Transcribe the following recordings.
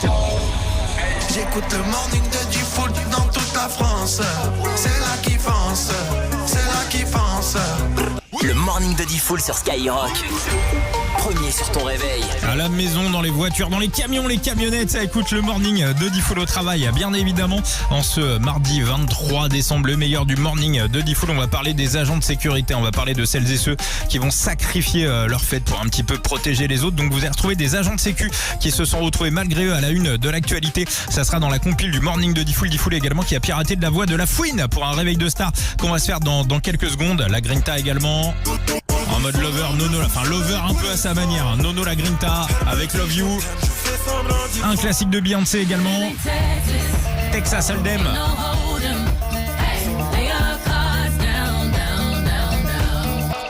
J'écoute le morning de Diffoul dans toute la France. C'est là qui fonce, c'est là qui fonce. Le morning de Diffoul sur Skyrock. Premier sur ton réveil. À la maison, dans les voitures, dans les camions, les camionnettes, ça écoute le morning de Diffoul au travail. Bien évidemment, en ce mardi 23 décembre, le meilleur du morning de Diffoul. On va parler des agents de sécurité. On va parler de celles et ceux qui vont sacrifier leur fête pour un petit peu protéger les autres. Donc vous allez retrouver des agents de sécu qui se sont retrouvés malgré eux à la une de l'actualité. Ça sera dans la compile du morning de Diffoul. Diffoul également qui a piraté de la voix de La Fouine pour un réveil de star qu'on va se faire dans quelques secondes. La Grinta également. En mode lover, Nono, enfin lover un peu à sa manière. Nono la Grinta avec Love You. Un classique de Beyoncé également. Texas Hold'em.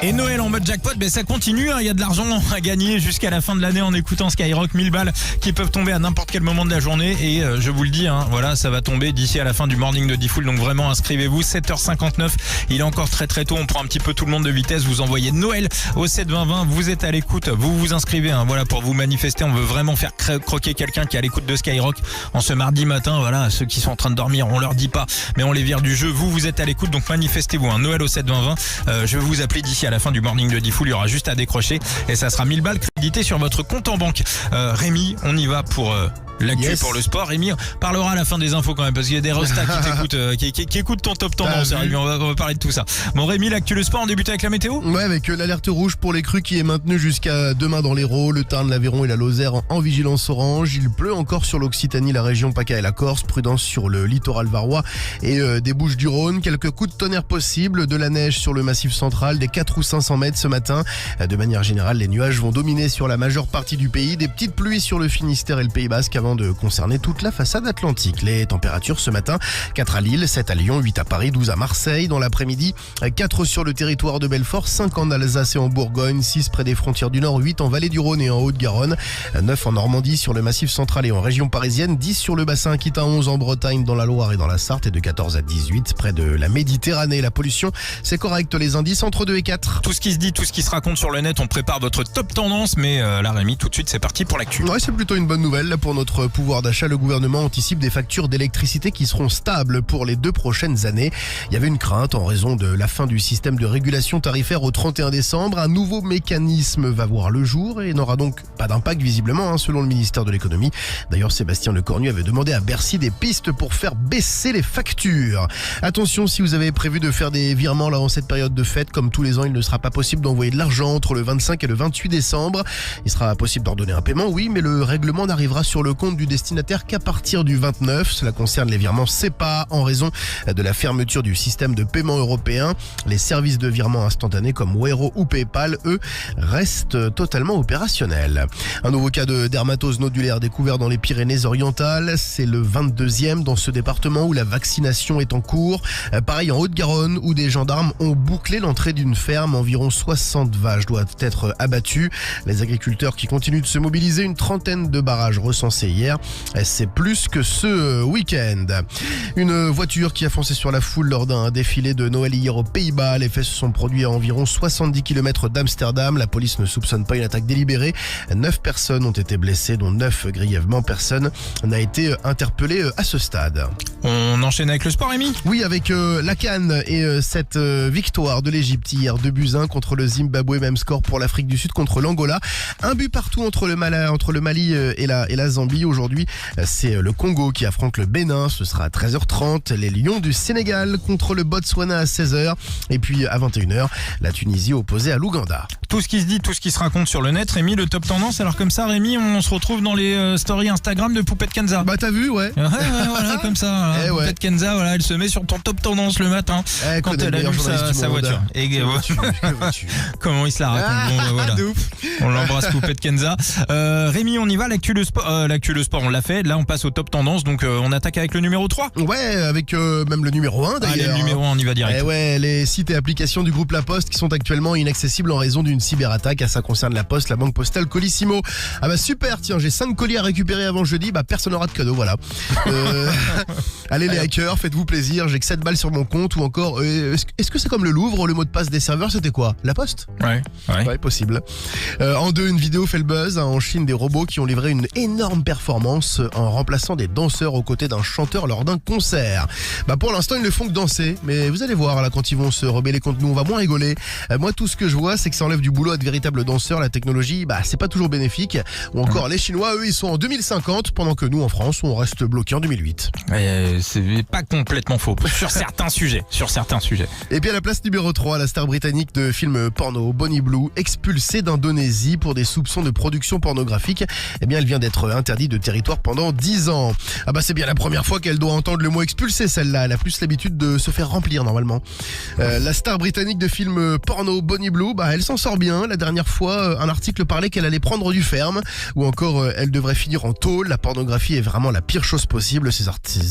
Et Noël en mode jackpot, ça continue, il y a de l'argent à gagner jusqu'à la fin de l'année en écoutant Skyrock, 1000 balles qui peuvent tomber à n'importe quel moment de la journée et je vous le dis, voilà, ça va tomber d'ici à la fin du morning de Diffoul, donc vraiment inscrivez-vous, 7h59, il est encore très très tôt, on prend un petit peu tout le monde de vitesse, vous envoyez Noël au 72020, vous êtes à l'écoute, vous vous inscrivez, voilà, pour vous manifester, on veut vraiment faire croquer quelqu'un qui est à l'écoute de Skyrock en ce mardi matin, voilà, ceux qui sont en train de dormir, on leur dit pas, mais on les vire du jeu, vous êtes à l'écoute, donc manifestez-vous, Noël au 72020, je vais vous appeler d'ici à la fin du morning de Diffoul, il y aura juste à décrocher et ça sera 1000 balles créditées sur votre compte en banque. Rémi, on y va pour l'actu pour le sport. Rémi parlera à la fin des infos quand même parce qu'il y a des restas qui t'écoutent, qui écoutent ton top tendance. Rémi, on va parler de tout ça. Bon Rémi, l'actu le sport, on débute avec la météo. Ouais, avec l'alerte rouge pour les crues qui est maintenue jusqu'à demain dans l'Hérault, le Tarn, l'Aveyron et la Lozère en vigilance orange. Il pleut encore sur l'Occitanie, la région PACA et la Corse. Prudence sur le littoral varois et des Bouches-du-Rhône. Quelques coups de tonnerre possibles, de la neige sur le massif central, des 4 ou 500 mètres ce matin. De manière générale, les nuages vont dominer sur la majeure partie du pays. Des petites pluies sur le Finistère et le Pays Basque avant de concerner toute la façade atlantique. Les températures ce matin, 4 à Lille, 7 à Lyon, 8 à Paris, 12 à Marseille. Dans l'après-midi, 4 sur le territoire de Belfort, 5 en Alsace et en Bourgogne, 6 près des frontières du Nord, 8 en Vallée du Rhône et en Haute-Garonne, 9 en Normandie sur le massif central et en région parisienne, 10 sur le bassin aquitain, 11 en Bretagne, dans la Loire et dans la Sarthe et de 14 à 18 près de la Méditerranée. La pollution, c'est correct, les indices entre 2 et 4. Tout ce qui se dit, tout ce qui se raconte sur le net, on prépare votre top tendance, mais là Rémi, tout de suite c'est parti pour l'actu. Ouais, c'est plutôt une bonne nouvelle là, pour notre pouvoir d'achat. Le gouvernement anticipe des factures d'électricité qui seront stables pour les 2 prochaines années. Il y avait une crainte en raison de la fin du système de régulation tarifaire au 31 décembre. Un nouveau mécanisme va voir le jour et n'aura donc pas d'impact visiblement, selon le ministère de l'économie. D'ailleurs, Sébastien Lecornu avait demandé à Bercy des pistes pour faire baisser les factures. Attention, si vous avez prévu de faire des virements là en cette période de fête, comme tous les ans, il ne sera pas possible d'envoyer de l'argent entre le 25 et le 28 décembre. Il sera possible d'ordonner un paiement, oui, mais le règlement n'arrivera sur le compte du destinataire qu'à partir du 29. Cela concerne les virements SEPA en raison de la fermeture du système de paiement européen. Les services de virement instantané comme Wero ou PayPal, eux, restent totalement opérationnels. Un nouveau cas de dermatose nodulaire découvert dans les Pyrénées-Orientales. C'est le 22e dans ce département où la vaccination est en cours. Pareil en Haute-Garonne où des gendarmes ont bouclé l'entrée d'une ferme. Environ 60 vaches doivent être abattues. Les agriculteurs qui continuent de se mobiliser, une trentaine de barrages recensés hier. C'est plus que ce week-end. Une voiture qui a foncé sur la foule lors d'un défilé de Noël hier aux Pays-Bas. Les faits se sont produits à environ 70 km d'Amsterdam. La police ne soupçonne pas une attaque délibérée. 9 personnes ont été blessées, dont 9 grièvement. Personne n'a été interpellé à ce stade. On enchaîne avec le sport, Rémi. Oui, avec la CAN et cette victoire de l'Égypte hier, 2-1 contre le Zimbabwe. Même score pour l'Afrique du Sud contre l'Angola. Un but partout entre le Mali et la Zambie. Aujourd'hui, c'est le Congo qui affronte le Bénin. Ce sera à 13h30. Les Lions du Sénégal contre le Botswana à 16h. Et puis à 21h, la Tunisie opposée à l'Ouganda. Tout ce qui se dit, tout ce qui se raconte sur le net. Rémi, le top tendance. Alors comme ça, Rémi, on se retrouve dans les stories Instagram de Poupette Kenza. Bah t'as vu, ouais. Ouais, voilà, comme ça. Voilà. Poupette Kenza, voilà, elle se met sur ton top tendance le matin quand elle allume sa voiture. Et comment il se la raconte. Bon, voilà. On l'embrasse, Poupette Kenza. Rémi, on y va. L'actu le sport, on l'a fait. Là, on passe au top tendance. Donc, on attaque avec le numéro 3. Ouais, avec même le numéro 1 d'ailleurs. Allez, le numéro 1, on y va direct. Ouais, les sites et applications du groupe La Poste qui sont actuellement inaccessibles en raison d'une cyberattaque. Ça concerne La Poste, la banque postale Colissimo. Ah bah super, tiens, j'ai 5 colis à récupérer avant jeudi. Bah personne n'aura de cadeau, voilà. Allez les hackers, faites-vous plaisir. J'ai que 7 balles sur mon compte. Ou encore, est-ce que c'est comme le Louvre, le mot de passe des serveurs, c'était quoi? La Poste? Ouais, possible. En En deux, une vidéo fait le buzz. En Chine, des robots qui ont livré une énorme performance en remplaçant des danseurs aux côtés d'un chanteur lors d'un concert. Pour l'instant, ils ne font que danser. Mais vous allez voir, là, quand ils vont se rebeller contre nous, on va moins rigoler. Moi, tout ce que je vois, c'est que ça enlève du boulot à de véritables danseurs. La technologie, c'est pas toujours bénéfique. Ou encore, les Chinois, eux, ils sont en 2050, pendant que nous, en France, on reste bloqués en 2008. C'est pas complètement faux. Sur certains sujets. Et puis à la place numéro 3, la star britannique de film porno, Bonnie Blue, expulsée d'Indonésie pour des soupçons de production pornographique. Elle vient d'être interdite de territoire pendant 10 ans. C'est bien la première fois qu'elle doit entendre le mot expulsé, celle-là. Elle a plus l'habitude de se faire remplir normalement. La star britannique de film porno, Bonnie Blue, elle s'en sort bien. La dernière fois, un article parlait qu'elle allait prendre du ferme. Ou encore, elle devrait finir en tôle. La pornographie est vraiment la pire chose possible. Ces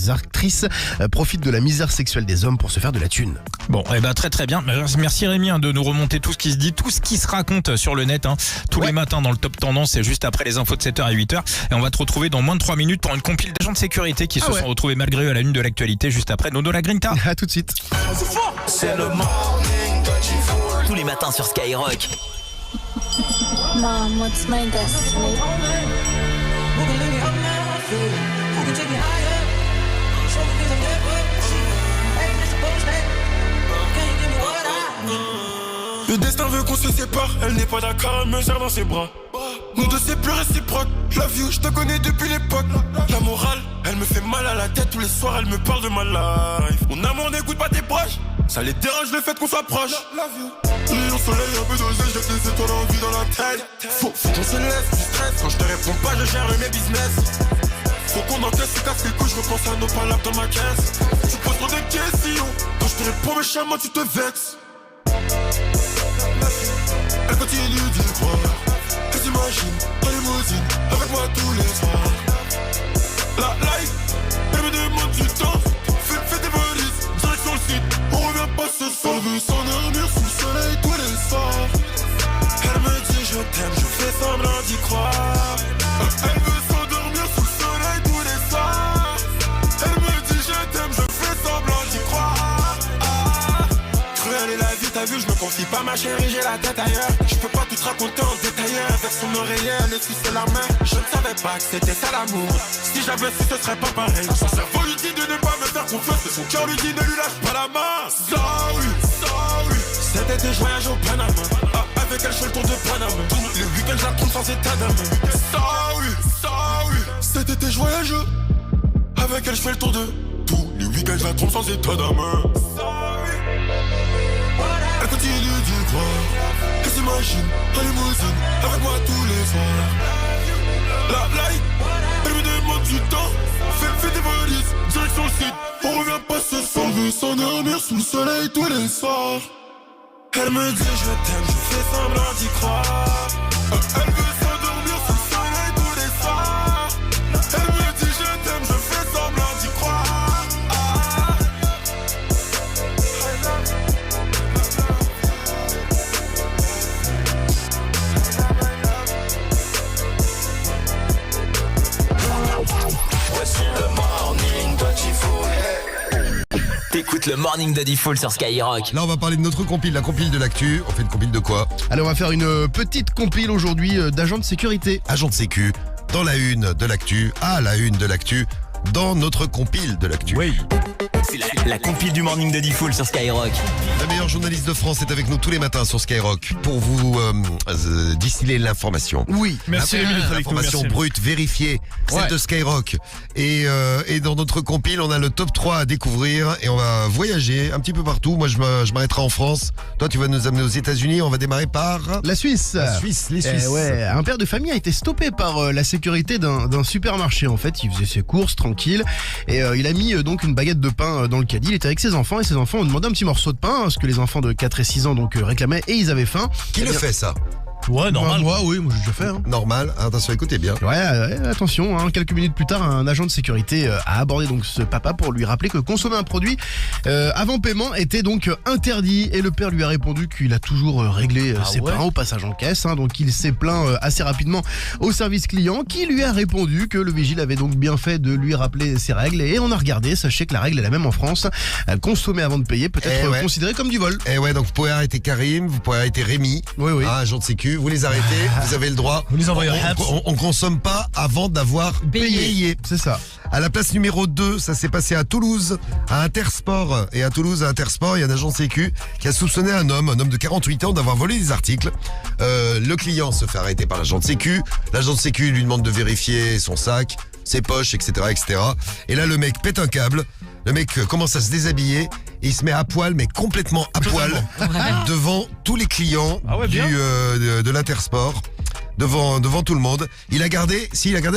actrices profitent de la misère sexuelle des hommes pour se faire de la thune. Bon, très bien. Merci Rémi de nous remonter tout ce qui se dit, tout ce qui se raconte sur le net, tous les matins dans le Top Tendance, et juste après les infos de 7h et 8h. Et on va te retrouver dans moins de 3 minutes pour une compile d'agents de sécurité qui se sont retrouvés malgré eux à la une de l'actualité juste après Nono la Grinta. À tout de suite. C'est le morning de Diffoul. Tous les matins sur Skyrock. Mom, what's my destiny? Le destin veut qu'on se sépare, elle n'est pas d'accord, elle me serre dans ses bras. Nous deux c'est plus réciproque, love you, je te connais depuis l'époque. La morale, elle me fait mal à la tête, tous les soirs elle me parle de ma life. Mon amour n'écoute pas tes proches, ça les dérange le fait qu'on soit proche. Rayon soleil un peu dosé, j'ai des étoiles en vie dans la tête. Faut qu'on se laisse du stress, quand je te réponds pas je gère mes business. Faut qu'on encaisse, c'est casse les couilles, je repense à nos palabres dans ma caisse. Tu poses trop de questions, quand je te réponds méchamment tu te vexes. Elle continue d'y croire, elle s'imagine en limousine avec moi tous les soirs. La life, elle me demande du temps, fais tes valises, direction le site, on revient pas ce soir. Elle veut s'endormir sous le soleil tous les soirs. Elle me dit je t'aime, je fais semblant d'y croire. Elle veut s'endormir sous le soleil tous les soirs. Elle me dit je t'aime, je fais semblant d'y croire. Cruelle est la vie, t'as vu, je me confie pas ma chérie, j'ai la tête ailleurs. Je peux pas tout te raconter en détail. Avec son oreiller, elle essuie la main. Je ne savais pas que c'était ça l'amour. Si j'avais su, ce serait pas pareil. Son cerveau lui dit de ne pas me faire confiance, et son cœur lui dit ne lui lâche pas la main. Sorry. Cet été, je voyage au Panama. Avec elle, je fais le tour de Panama. Tous les week-ends, je la trompe sans état d'âme. Sorry. Cet été, je voyage. Avec elle, je fais le tour de. Tous les week-ends, je la trompe sans état d'âme. Elle continue d'y croire, elle s'imagine en limousine avec moi tous les soirs. La life, elle me demande du temps, fais tes valises, direction le site, on revient pas ce soir. Elle veut s'endormir sous le soleil tous les soirs. Elle me dit je t'aime, je fais semblant d'y croire. Elle veut s'endormir sous le soleil tous les soirs. Elle me dit je t'aime, je fais semblant d'y croire. T'écoutes le morning de Diffoul sur Skyrock. Là, on va parler de notre compile, la compile de l'actu. On fait une compile de quoi? Allez, on va faire une petite compile aujourd'hui d'agents de sécurité. Agent de sécu, dans la une de l'actu, à la une de l'actu, dans notre compile de l'actu. Oui. C'est la compile du morning de Diffoul sur Skyrock. La meilleure journaliste de France est avec nous tous les matins sur Skyrock pour vous distiller l'information. Oui. Merci Rémi d'être avec nous. L'information Merci. brute, vérifiée, celle de Skyrock. Et dans notre compile, on a le top 3 à découvrir et on va voyager un petit peu partout. Moi, je m'arrêterai en France. Toi, tu vas nous amener aux États-Unis. On va démarrer par La Suisse. les Suisses. Un père de famille a été stoppé par la sécurité d'un supermarché. En fait, il faisait ses courses tranquille et il a mis donc une baguette de pain dans le caddie. Il était avec ses enfants et ses enfants ont demandé un petit morceau de pain, ce que les enfants de 4 et 6 ans donc réclamaient et ils avaient faim. Qui le fait ça? Ouais, normal. Moi, oui, moi j'ai déjà fait. Normal. Attention, écoutez bien. Ouais, attention, quelques minutes plus tard, un agent de sécurité a abordé donc ce papa pour lui rappeler que consommer un produit avant paiement était donc interdit. Et le père lui a répondu qu'il a toujours réglé ses pains au passage en caisse. Donc il s'est plaint assez rapidement au service client qui lui a répondu que le vigile avait donc bien fait de lui rappeler ses règles. Et on a regardé, sachez que la règle est la même en France. Consommer avant de payer peut être considéré comme du vol. Et ouais, donc vous pouvez arrêter Karim, vous pouvez arrêter Rémi, Oui. agent de sécu. sécu, vous les arrêtez, vous avez le droit. Vous les envoyez On consomme pas avant d'avoir payé. C'est ça. À la place numéro 2, ça s'est passé à Toulouse, à Intersport. Et à Toulouse, à Intersport, il y a un agent de sécu qui a soupçonné un homme de 48 ans d'avoir volé des articles. Le client se fait arrêter par l'agent de sécu. L'agent de sécu lui demande de vérifier son sac, ses poches, etc., etc. Et là, le mec pète un câble. Le mec commence à se déshabiller et il se met à poil, mais complètement à poil, devant tous les clients de l'Intersport. Devant tout le monde. Il a gardé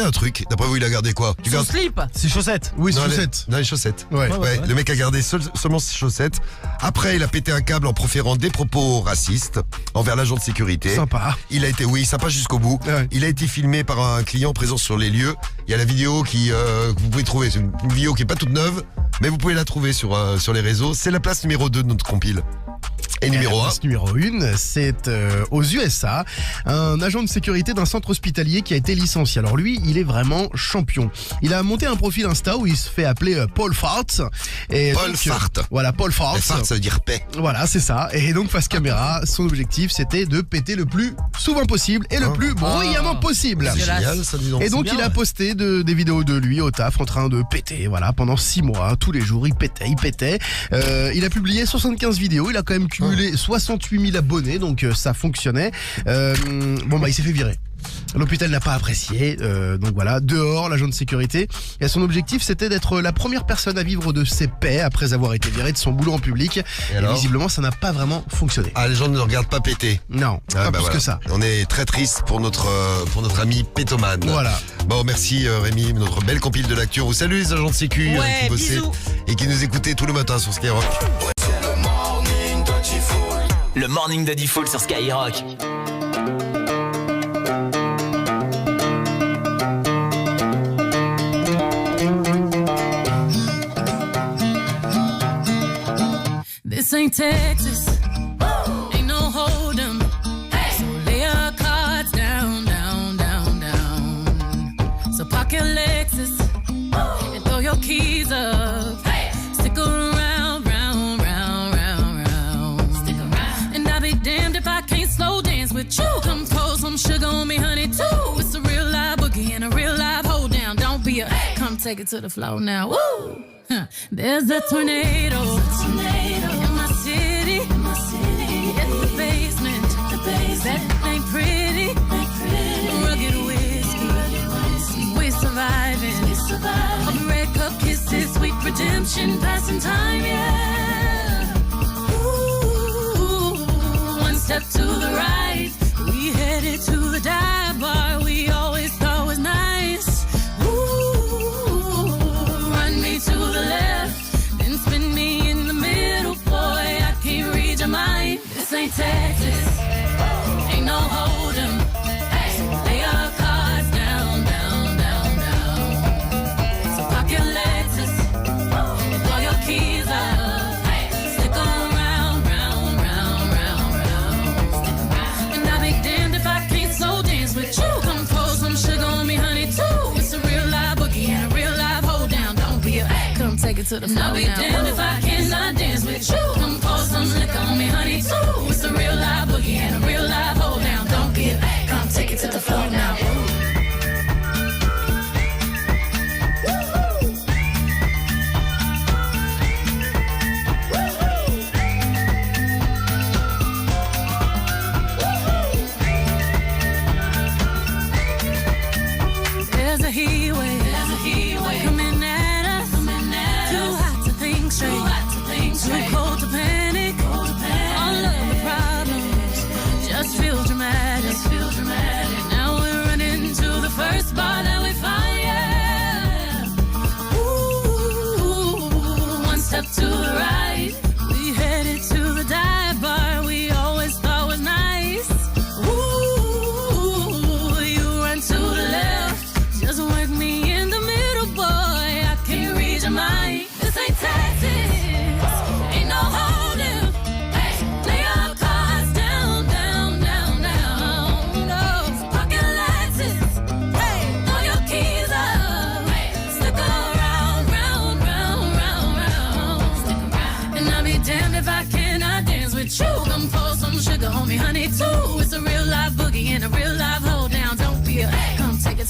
un truc. D'après vous, il a gardé quoi? Son slip. Ses chaussettes. Oui, Non, chaussettes. les chaussettes. Ouais. Ouais, le mec a gardé seulement ses chaussettes. Après, il a pété un câble en proférant des propos racistes envers l'agent de sécurité. Sympa. Il a été, sympa jusqu'au bout. Ouais. Il a été filmé par un client présent sur les lieux. Il y a la vidéo que vous pouvez trouver. C'est une vidéo qui est pas toute neuve, mais vous pouvez la trouver sur les réseaux. C'est la place numéro 2 de notre compile. Et numéro 1. Place numéro 1, c'est aux USA, un agent de sécurité d'un centre hospitalier qui a été licencié. Alors lui, il est vraiment champion. Il a monté un profil Insta où il se fait appeler Paul Farts. Et Paul donc, Fart. Voilà, Paul Farts. Et Fart, ça veut dire paix. Voilà, c'est ça. Et donc face caméra, son objectif c'était de péter le plus souvent possible et le plus bruyamment possible. C'est génial, ça, dis donc. Et donc bien, il a ouais. posté des vidéos de lui au taf en train de péter, voilà, pendant 6 mois, tous les jours il pétait. Il a publié 75 vidéos, il a quand même cumulé 68 000 abonnés, donc ça fonctionnait. Il s'est fait virer. L'hôpital n'a pas apprécié, donc voilà, dehors, l'agent de sécurité. Et son objectif, c'était d'être la première personne à vivre de ses paix après avoir été viré de son boulot en public. Et alors visiblement, ça n'a pas vraiment fonctionné. Ah, les gens ne regardent pas péter. Non, pas plus que ça. On est très triste pour notre ami pétomane. Voilà. Bon, merci Rémi, notre belle compile de l'actu. On vous salue les agents de sécu Ouais, qui bossaient bisous. et qui nous écoutaient tout le matin sur Skyrock. Le morning de Diffoul sur Skyrock. This ain't Texas, ain't no hold 'em. So lay your cards down, down, down, down. So park your Lexus and throw your keys up. Stick around, round, round, round, round. Stick around. And I'll be damned if I can't slow dance with you. Come pour some sugar on me, honey, too. It's a real live boogie and a real live hold down. Don't be a come take it to the floor now. Woo! Huh. There's a tornado in my city. It's the basement. That ain't pretty. Rugged whiskey. We're surviving. All the red cup kisses, sweet redemption, passing time, yeah. Ooh, one step to the right. We headed to the dive bar we always thought was nice. Ooh, run me to the left, then spin me in the middle, boy, I can't read your mind. This ain't Texas, ain't no hold 'em. So lay your cards down, down, down, down. So park your Lexus and throw your keys up. Stick around, round, round, round, round. And I'll be damned if I can't slow dance with you. Come pour some sugar on me, honey, too. It's a real live boogie and a real live hold down. Don't be a come take it to the floor. I'll be damned if I cannot dance with you. Come pour some liquor on me, honey, too. It's a real live boogie and a real live hold down. Don't be a come take it to the floor now. There's a heat wave coming at us. Too hot to think straight, too cold to panic. All of the problems just feel dramatic. Now we're running to the first bar that we find. Yeah. Ooh, one step to the right. We headed to the dive bar we always thought was nice. Ooh, you run to the left. Just work me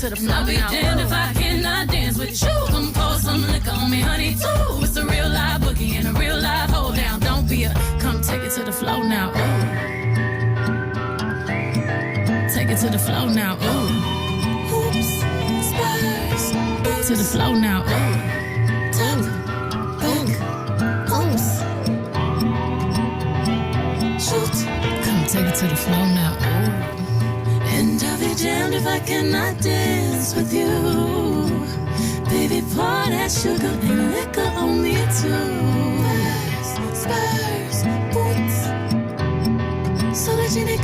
to the floor. I'll be damned if I cannot dance with you. Come pour some liquor on me, honey, too. It's a real live boogie and a real live hold down. Don't be a come take it to the floor now. Ooh. Take it to the floor now. Ooh. Hoops, spurs, to the floor now. Ooh. Tuck, back, oops. Shoot, come take it to the floor now. Ooh. And I'll be damned if I cannot dance with you. Baby, pour that sugar and liquor on me too. Spurs, boots, sologenic.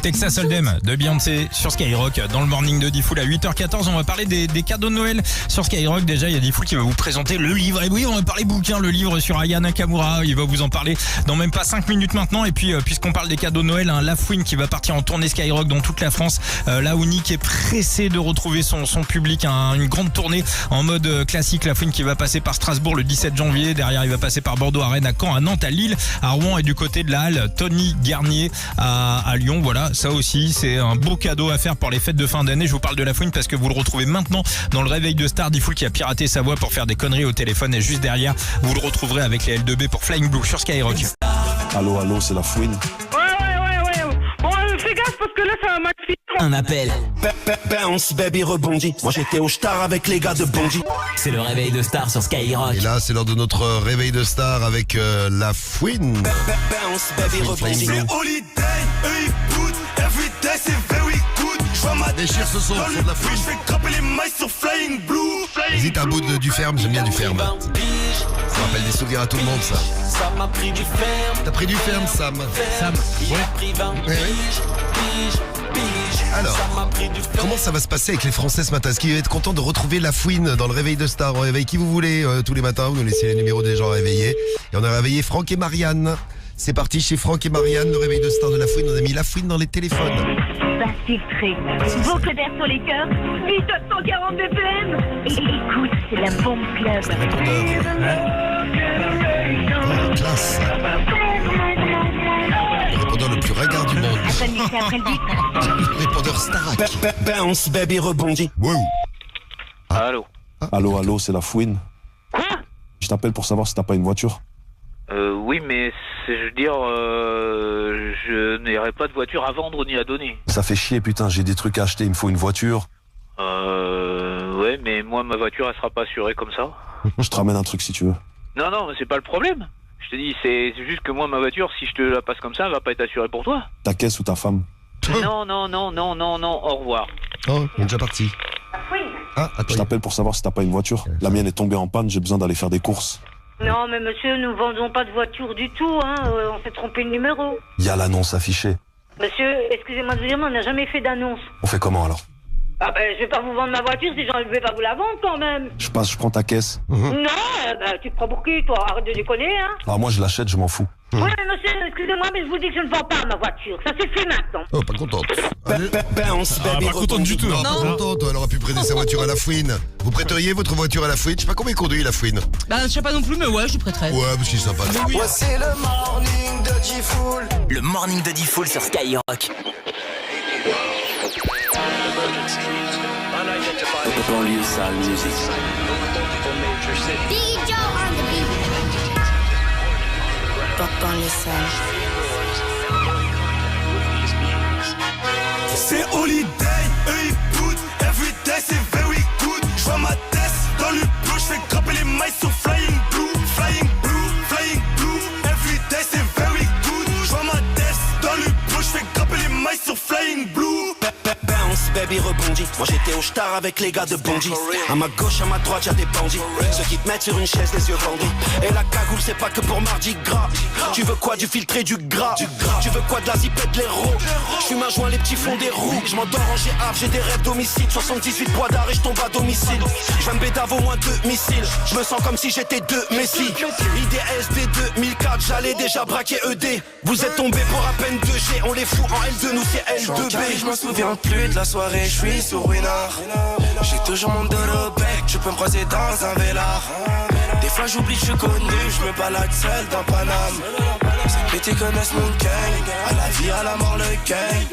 Texas Hold'em de Beyoncé sur Skyrock dans le morning de Diffoul à 8h14. On va parler des cadeaux de Noël sur Skyrock. Déjà, il y a Diffoul qui va vous présenter le livre. Et oui, on va parler bouquin, le livre sur Aya Nakamura. Il va vous en parler dans même pas 5 minutes maintenant. Et puis, puisqu'on parle des cadeaux de Noël, La Fouine qui va partir en tournée Skyrock dans toute la France. Là où Nick est pressé de retrouver son public. Une grande tournée en mode classique. La Fouine qui va passer par Strasbourg le 17 janvier. Derrière, il va passer par Bordeaux, à Rennes, à Caen, à Nantes, à Lille, à Rouen et du côté de la halle Tony Garnier à Lyon. Voilà, ça aussi c'est un beau cadeau à faire pour les fêtes de fin d'année. Je vous parle de La Fouine parce que vous le retrouvez maintenant dans le réveil de Star. Diffoul qui a piraté sa voix pour faire des conneries au téléphone, et juste derrière vous le retrouverez avec les L2B pour Flying Blue sur Skyrock. Allô, c'est La Fouine. Ouais. Bon, fais gaffe parce que là ça va mal finir. Un appel. Bounce, baby, rebondit. Moi j'étais au Star avec les gars de Bondy. C'est le réveil de Star sur Skyrock. Et là, c'est l'heure de notre réveil de Star avec La Fouine. Bounce, baby, rebondit. C'est holiday, eux ils boutent. Everyday c'est very good. J'vois ma Déchire ce son, c'est de La Fouine. J'fais craper les mailles sur Flying Blue. Vas-y, t'as un bout du ferme, j'aime bien du ferme. Ça rappelle des souvenirs à tout le monde, ça. Ça m'a pris du ferme. T'as pris du ferme, Sam. Sam, Il a pris 20 piges. Alors, comment ça va se passer avec les Français ce matin? Est-ce qu'ils vont être contents de retrouver La Fouine dans le réveil de Star? On réveille qui vous voulez tous les matins, vous nous laissez les numéros des gens réveillés. Et on a réveillé Franck et Marianne. C'est parti chez Franck et Marianne, le réveil de Star de La Fouine. On a mis La Fouine dans les téléphones. Pas filtré. Boucle d'air sur les cœurs. Vite à 140 BPM. Et écoute, c'est la bombe club. Oh, classe. Le répondeur le plus ringard du monde. Attends, c'est après le beat. Le répondeur Starac. Bounce, baby, rebondit. Wow. Allô. Allô, c'est La Fouine. Quoi? Je t'appelle pour savoir si t'as pas une voiture. Oui, mais je veux dire, je n'aurai pas de voiture à vendre ni à donner. Ça fait chier, putain, j'ai des trucs à acheter, il me faut une voiture. Ouais, mais moi, ma voiture, elle sera pas assurée comme ça. Je te ramène un truc si tu veux. Non, mais c'est pas le problème. Je te dis, c'est juste que moi, ma voiture, si je te la passe comme ça, elle va pas être assurée pour toi. Ta caisse ou ta femme? Non, au revoir. Oh, on est déjà parti. Ah, Je attends. t'appelle pour savoir si t'as pas une voiture. La mienne est tombée en panne, j'ai besoin d'aller faire des courses. Non, mais monsieur, nous vendons pas de voiture du tout, hein. On s'est trompé de numéro. Il y a l'annonce affichée. Monsieur, excusez-moi de vous dire, mais on n'a jamais fait d'annonce. On fait comment alors? Ah ben, je vais pas vous vendre ma voiture si je vais pas vous la vendre quand même. Je prends ta caisse. Non, tu te prends pour qui, toi? Arrête de déconner, hein. Alors moi je l'achète, je m'en fous. Oui, mais monsieur, excusez-moi, mais je vous dis que je ne vends pas ma voiture. Ça suffit maintenant. Oh, pas contente. Bounce, baby, pas contente du tout. Non, pas contente, elle aurait pu prêter sa voiture à La Fouine. Vous prêteriez votre voiture à La Fouine? Je sais pas combien il conduit, La Fouine. Bah, je sais pas non plus, mais ouais, je prêterais. Ouais, parce qu'il est sympa. Voici le morning de Diffoul. Le morning de Diffoul sur Skyrock. Banlieue sale musique. DJ on the beat. Banlieue sale. C'est holiday, eux ils boutent. Everyday c'est very good. J'vois ma tête dans le bleu. J'fais craper les mailles sur Flying Blue. Flying Blue, Flying Blue. Everyday c'est very good. J'vois ma tête dans le bleu. J'fais craper les mailles sur Flying Blue. Bounce, baby, rebondit. Moi j'étais au Star avec les gars de Bondy. À ma gauche, à ma droite, y'a des bandits. Ceux qui te mettent sur une chaise, les yeux bandés. Et la cagoule, c'est pas que pour Mardi Gras. Tu veux quoi, du filtré, du gras? Tu veux quoi, de la zipette, de l'héros? J'fume un joint, les petits font des roues. J'm'endors en G-Havre, j'ai des rêves d'homicide. 78 poids d'arrêt, et j'tombe à domicile. J'vais me bédave au moins 2 missiles. J'me sens comme si j'étais 2 Messi. IDSD 2004, j'allais déjà braquer ED. Vous êtes tombés pour à peine 2G. On les fout en L2, nous c'est L2B. Je me souviens plus de la soirée, je suis sur Winard. J'ai toujours mon dos au bec, tu peux me croiser dans un vélard. Des fois j'oublie que je suis connu, je me balade seul dans Paname. Ces petits connaissent mon gang, à la vie, à la mort, le gang.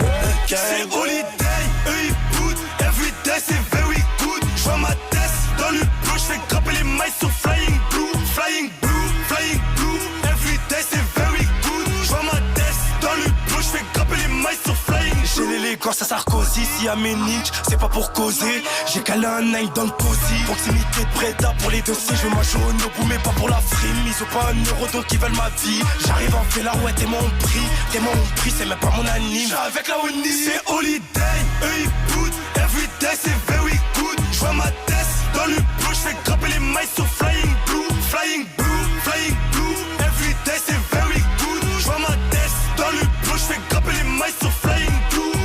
C'est holiday, eux ils boutent. Everyday day c'est very good. J'vois ma tête dans le bleu, j'fais grapper les mailles sur flying blue. Flying blue, flying blue. Every day c'est very good. J'vois ma tête dans le bleu, j'fais grapper les mailles sur flying blue. J'ai l'élégance à Sarkozy, si y'a mes ninjas, c'est pas pour causer. J'ai calé un nine dans le cosy. Proximité de Breda pour les dossiers, je veux ma jaune au bout mais pas pour la frime. Ils ont pas un euro donc ils veulent ma vie. J'arrive en fait là, ouais t'es mon prix, c'est même pas mon anime. J'suis avec la Oni, c'est holiday, eux ils boutent. Every day c'est very good. J'vois ma tête dans le bleu, j'fais grapper les mailles sur flying blue. Flying blue, flying blue. Every day c'est very good. J'vois ma tête dans le bleu, j'fais grapper les mailles sur flying blue.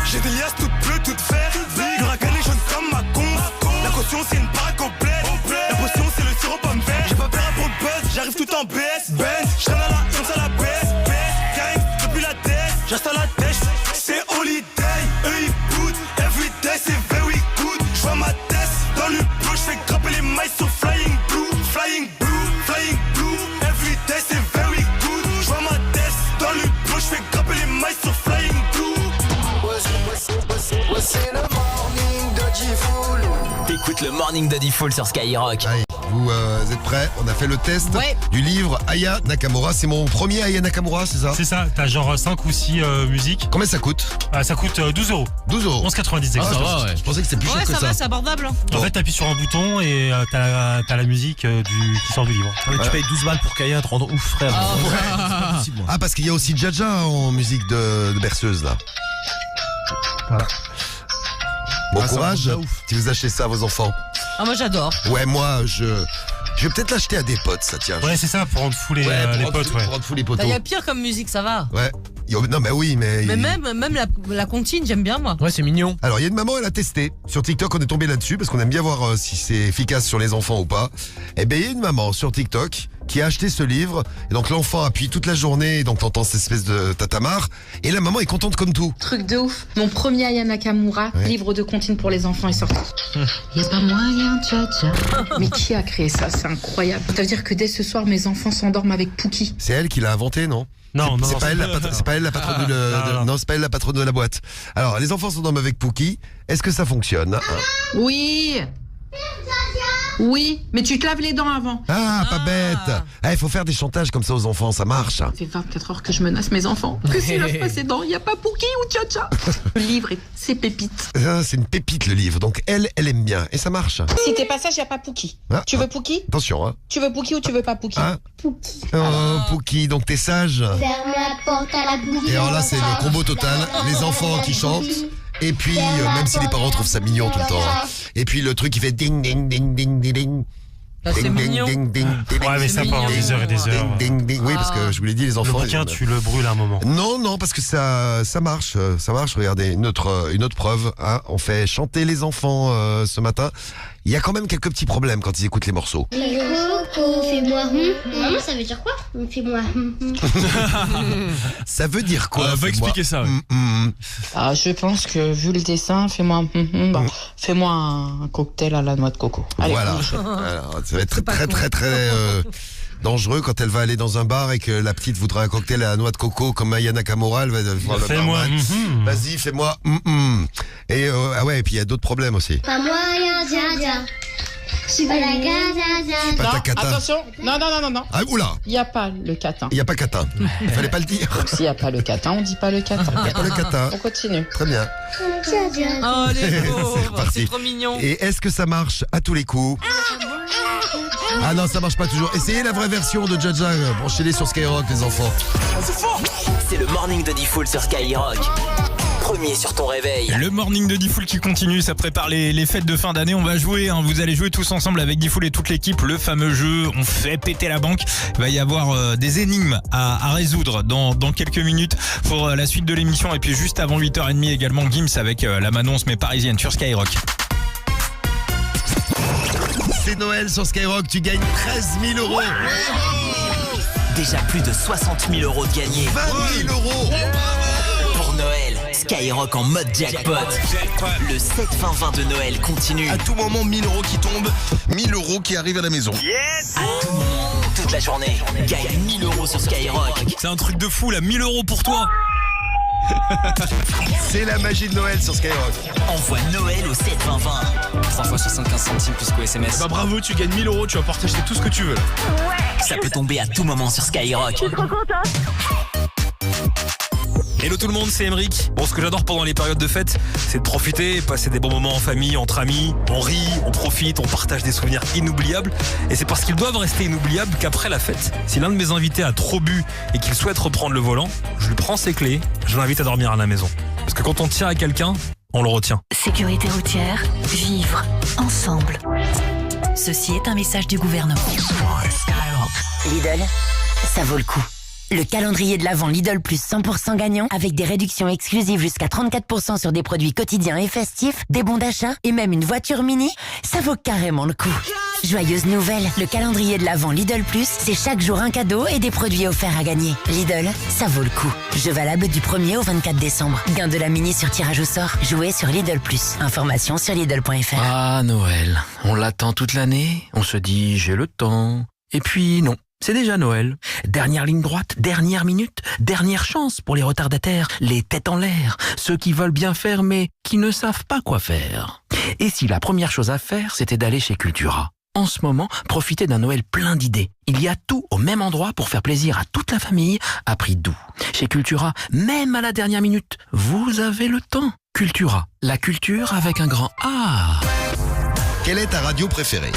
J'ai des liasses toutes bleues, toutes vertes. L'huracan est jaune comme ma conf. La caution c'est une baraque complète. La potion c'est le sirop pomme vert. J'ai pas peur pour le buzz, j'arrive tout en BS. Benz, j'traîne à la 11 à la baisse. Gang, depuis la tête, j'reste à la tête. C'est holiday, eux ils boutent. Every day c'est very good. J'vois ma tête dans le bleu, j'fais grapper les mailles sur flying blue. Flying blue, flying blue. Every day c'est very good. J'vois ma tête dans le bleu, j'fais grapper les mailles sur flying blue. C'est le morning de Diffoul. T'écoutes le Morning de Diffoul sur Skyrock. Allez, vous êtes prêts? On a fait le test du livre Aya Nakamura. C'est mon premier Aya Nakamura, c'est ça? C'est ça, t'as genre 5 ou 6 musiques. Combien ça coûte? Ça coûte 12 euros. 12 euros. 11,90 exactement. Je pensais que c'était plus cher que ça. Ouais, ça va, c'est abordable. En fait, t'appuies sur un bouton et t'as la musique qui sort du livre. Tu payes 12 balles pour Kaya, te rendre ouf, frère. Ah, parce qu'il y a aussi Jaja en musique de berceuse, là. Voilà. Bon courage si vous achetez ça à vos enfants. Ah, moi j'adore. Ouais, moi, je vais peut-être l'acheter à des potes, ça tient. Ouais, c'est ça, pour rendre fou les potes. Pour rendre fou les potos. Il y a pire comme musique, ça va. Ouais. Non, mais oui, mais. Mais même la comptine, j'aime bien moi. Ouais, c'est mignon. Alors, il y a une maman, elle a testé. Sur TikTok, on est tombé là-dessus parce qu'on aime bien voir si c'est efficace sur les enfants ou pas. Et bien, il y a une maman sur TikTok qui a acheté ce livre. Et donc, l'enfant appuie toute la journée. Et donc, t'entends cette espèce de tatamar. Et la maman est contente comme tout. Truc de ouf. Mon premier Aya Nakamura, livre de comptines pour les enfants, est sorti. Y a pas moyen, tcha. Mais qui a créé ça? C'est incroyable. Ça veut dire que dès ce soir, mes enfants s'endorment avec Pookie. C'est elle qui l'a inventé, non? Non, c'est pas elle la patronne non, c'est pas elle la patronne de la boîte. Alors, les enfants s'endorment avec Pookie. Est-ce que ça fonctionne? Oui. Oui, mais tu te laves les dents avant. Ah, pas bête. Il faut faire des chantages comme ça aux enfants, ça marche. Ça fait 24 heures que je menace mes enfants. Que s'ils lavent pas ses dents, il n'y a pas Pookie ou Tcha-Tcha. Le livre, c'est pépite. C'est une pépite, le livre. Donc, elle aime bien. Et ça marche. Si t'es pas sage, il n'y a pas Pookie. Tu veux Pookie? Attention, hein. Tu veux Pookie ou tu veux pas Pookie? Pookie. Oh, Pookie, donc t'es sage. Ferme la porte à la Pookie. Et alors là, c'est le combo total. Les enfants qui chantent. Et puis, même si les parents trouvent ça mignon tout le temps. Et puis, le truc qui fait ding, ding, ding, ding, ding, ding. C'est mignon. Ouais, mais ça pendant des heures et des heures. Ding, ding. Oui, parce que je vous l'ai dit, les enfants. Le bouquin, tu le brûles à un moment. Non, parce que ça marche. Ça marche. Regardez, une autre preuve. Hein. On fait chanter les enfants ce matin. Il y a quand même quelques petits problèmes quand ils écoutent les morceaux. Coco, fais-moi Maman, ça veut dire quoi? Fais-moi Ça veut dire quoi? Faut expliquer ça. Je pense que vu le dessin, fais-moi un cocktail à la noix de coco. Allez, voilà. Alors, ça va être très dangereux quand elle va aller dans un bar et que la petite voudra un cocktail à la noix de coco comme Aya Nakamura. Elle va voir le barman. Vas-y, fais-moi. Et et puis il y a d'autres problèmes aussi. Pas moyen, Jaja. C'est pas la C'est pas ta cata. Attention, non. Ah, oula. Il n'y a pas le catin. Il n'y a pas catin. Il fallait pas le dire. Donc s'il n'y a pas le catin, on dit pas le catin. Il n'y a pas le catin. On continue. Très bien. Oh les pauvres, c'est trop mignon. Et est-ce que ça marche à tous les coups? Ah non, ça marche pas toujours. Essayez la vraie version de Jaja. Branchez-les sur Skyrock, les enfants. C'est le Morning de Diffoul sur Skyrock. Premier sur ton réveil. Le Morning de Diffoul qui continue, ça prépare les fêtes de fin d'année. On va jouer, vous allez jouer tous ensemble avec Diffoul et toute l'équipe. Le fameux jeu, on fait péter la banque. Il va y avoir des énigmes à résoudre dans quelques minutes pour la suite de l'émission. Et puis juste avant 8h30 également, Gims avec la Manonce mais parisienne sur Skyrock. C'est Noël sur Skyrock, tu gagnes 13 000 euros. Déjà plus de 60 000 euros de gagnés. 20 000 euros. Pour Noël, Skyrock en mode jackpot. Le 7 fin 20 de Noël continue. À tout moment, 1000 euros qui tombent, 1000 euros qui arrivent à la maison. Yes. À tout moment, toute la journée, gagne 1000 euros sur Skyrock. C'est un truc de fou là, 1000 euros pour toi. C'est la magie de Noël sur Skyrock. Envoie Noël au 72020. 3 fois 75 centimes plus qu'au SMS. Bah bravo, tu gagnes 1000 €, tu vas pouvoir t'acheter tout ce que tu veux. Ça peut tomber à tout moment sur Skyrock. Je suis trop contente. Hello tout le monde, c'est Emeric. Bon, ce que j'adore pendant les périodes de fête, c'est de profiter, passer des bons moments en famille, entre amis. On rit, on profite, on partage des souvenirs inoubliables. Et c'est parce qu'ils doivent rester inoubliables qu'après la fête, si l'un de mes invités a trop bu et qu'il souhaite reprendre le volant, je lui prends ses clés, je l'invite à dormir à la maison. Parce que quand on tient à quelqu'un, on le retient. Sécurité routière, vivre ensemble. Ceci est un message du gouvernement. Lidl, ça vaut le coup. Le calendrier de l'Avent Lidl Plus 100% gagnant avec des réductions exclusives jusqu'à 34% sur des produits quotidiens et festifs, des bons d'achat et même une voiture mini, ça vaut carrément le coup. Joyeuse nouvelle, le calendrier de l'Avent Lidl Plus, c'est chaque jour un cadeau et des produits offerts à gagner. Lidl, ça vaut le coup. Jeu valable du 1er au 24 décembre. Gain de la mini sur tirage au sort. Jouez sur Lidl Plus. Information sur Lidl.fr. Ah, Noël. On l'attend toute l'année. On se dit, j'ai le temps. Et puis, non. C'est déjà Noël. Dernière ligne droite, dernière minute, dernière chance pour les retardataires, les têtes en l'air, ceux qui veulent bien faire mais qui ne savent pas quoi faire. Et si la première chose à faire, c'était d'aller chez Cultura? En ce moment, profitez d'un Noël plein d'idées. Il y a tout au même endroit pour faire plaisir à toute la famille à prix doux. Chez Cultura, même à la dernière minute, vous avez le temps. Cultura, la culture avec un grand A. Quelle est ta radio préférée?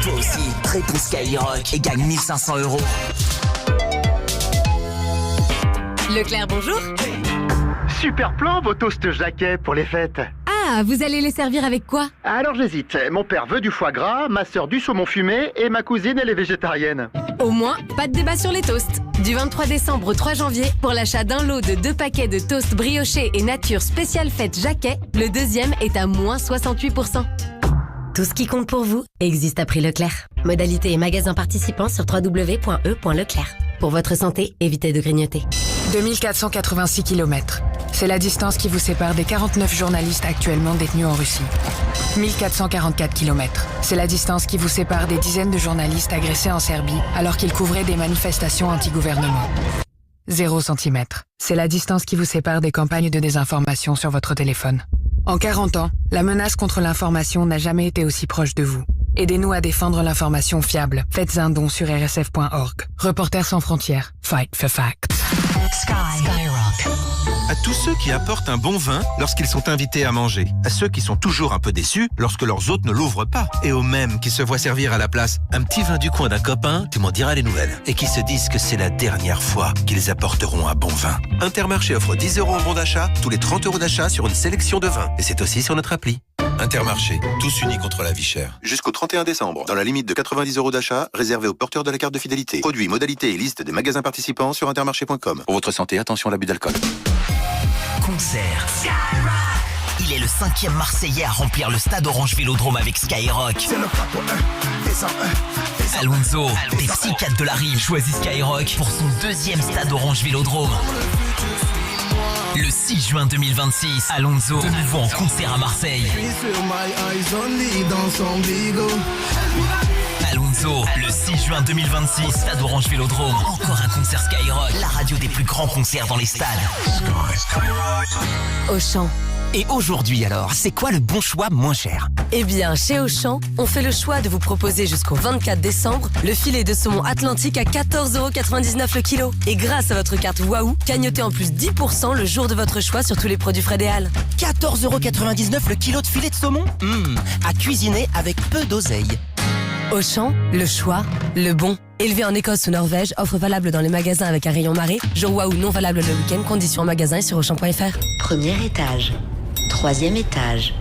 Toi aussi, réponds Skyrock et gagne 1500 €. Leclerc, bonjour. Super plan, vos toasts Jacquet pour les fêtes. Ah, vous allez les servir avec quoi? Alors j'hésite. Mon père veut du foie gras, ma sœur du saumon fumé et ma cousine elle est végétarienne. Au moins, pas de débat sur les toasts. Du 23 décembre au 3 janvier, pour l'achat d'un lot de 2 paquets de toasts briochés et nature spéciale fête Jacquet, le deuxième est à moins 68%. Tout ce qui compte pour vous existe à prix Leclerc. Modalité et magasins participants sur www.e.leclerc. Pour votre santé, évitez de grignoter. 2486 km. C'est la distance qui vous sépare des 49 journalistes actuellement détenus en Russie. 1444 km. C'est la distance qui vous sépare des dizaines de journalistes agressés en Serbie alors qu'ils couvraient des manifestations anti-gouvernement. 0 cm. C'est la distance qui vous sépare des campagnes de désinformation sur votre téléphone. En 40 ans, la menace contre l'information n'a jamais été aussi proche de vous. Aidez-nous à défendre l'information fiable. Faites un don sur rsf.org. Reporters sans frontières. Fight for facts. Skyrock. À tous ceux qui apportent un bon vin lorsqu'ils sont invités à manger. À ceux qui sont toujours un peu déçus lorsque leurs hôtes ne l'ouvrent pas. Et aux mêmes qui se voient servir à la place un petit vin du coin d'un copain, tu m'en diras les nouvelles. Et qui se disent que c'est la dernière fois qu'ils apporteront un bon vin. Intermarché offre 10 € en bon d'achat, tous les 30 € d'achat sur une sélection de vins. Et c'est aussi sur notre appli. Intermarché, tous unis contre la vie chère. Jusqu'au 31 décembre, dans la limite de 90 € d'achat, réservé aux porteurs de la carte de fidélité. Produits, modalités et liste des magasins participants sur intermarché.com. Pour votre santé, attention à l'abus d'alcool. Concert. Il est le 5e Marseillais à remplir le stade Orange Vélodrome avec Skyrock. Alonso, des psychiatres de la rive, choisit Skyrock pour son 2e stade Orange Vélodrome. Le 6 juin 2026, Alonso, de nouveau en concert à Marseille. Alonso, le 6 juin 2026, stade Orange Vélodrome. Encore un concert Skyrock, la radio des plus grands concerts dans les stades. Auchan. Et aujourd'hui alors, c'est quoi le bon choix moins cher? Eh bien, chez Auchan, on fait le choix de vous proposer jusqu'au 24 décembre le filet de saumon Atlantique à 14,99 € le kilo. Et grâce à votre carte Waouh, cagnotez en plus 10% le jour de votre choix sur tous les produits Fred et Al. 14,99 € le kilo de filet de saumon? À cuisiner avec peu d'oseille. Auchan, le choix, le bon. Élevé en Écosse ou Norvège, offre valable dans les magasins avec un rayon marée. Jour Waouh non valable le week-end, conditions en magasin et sur Auchan.fr. Premier étage. 3e étage.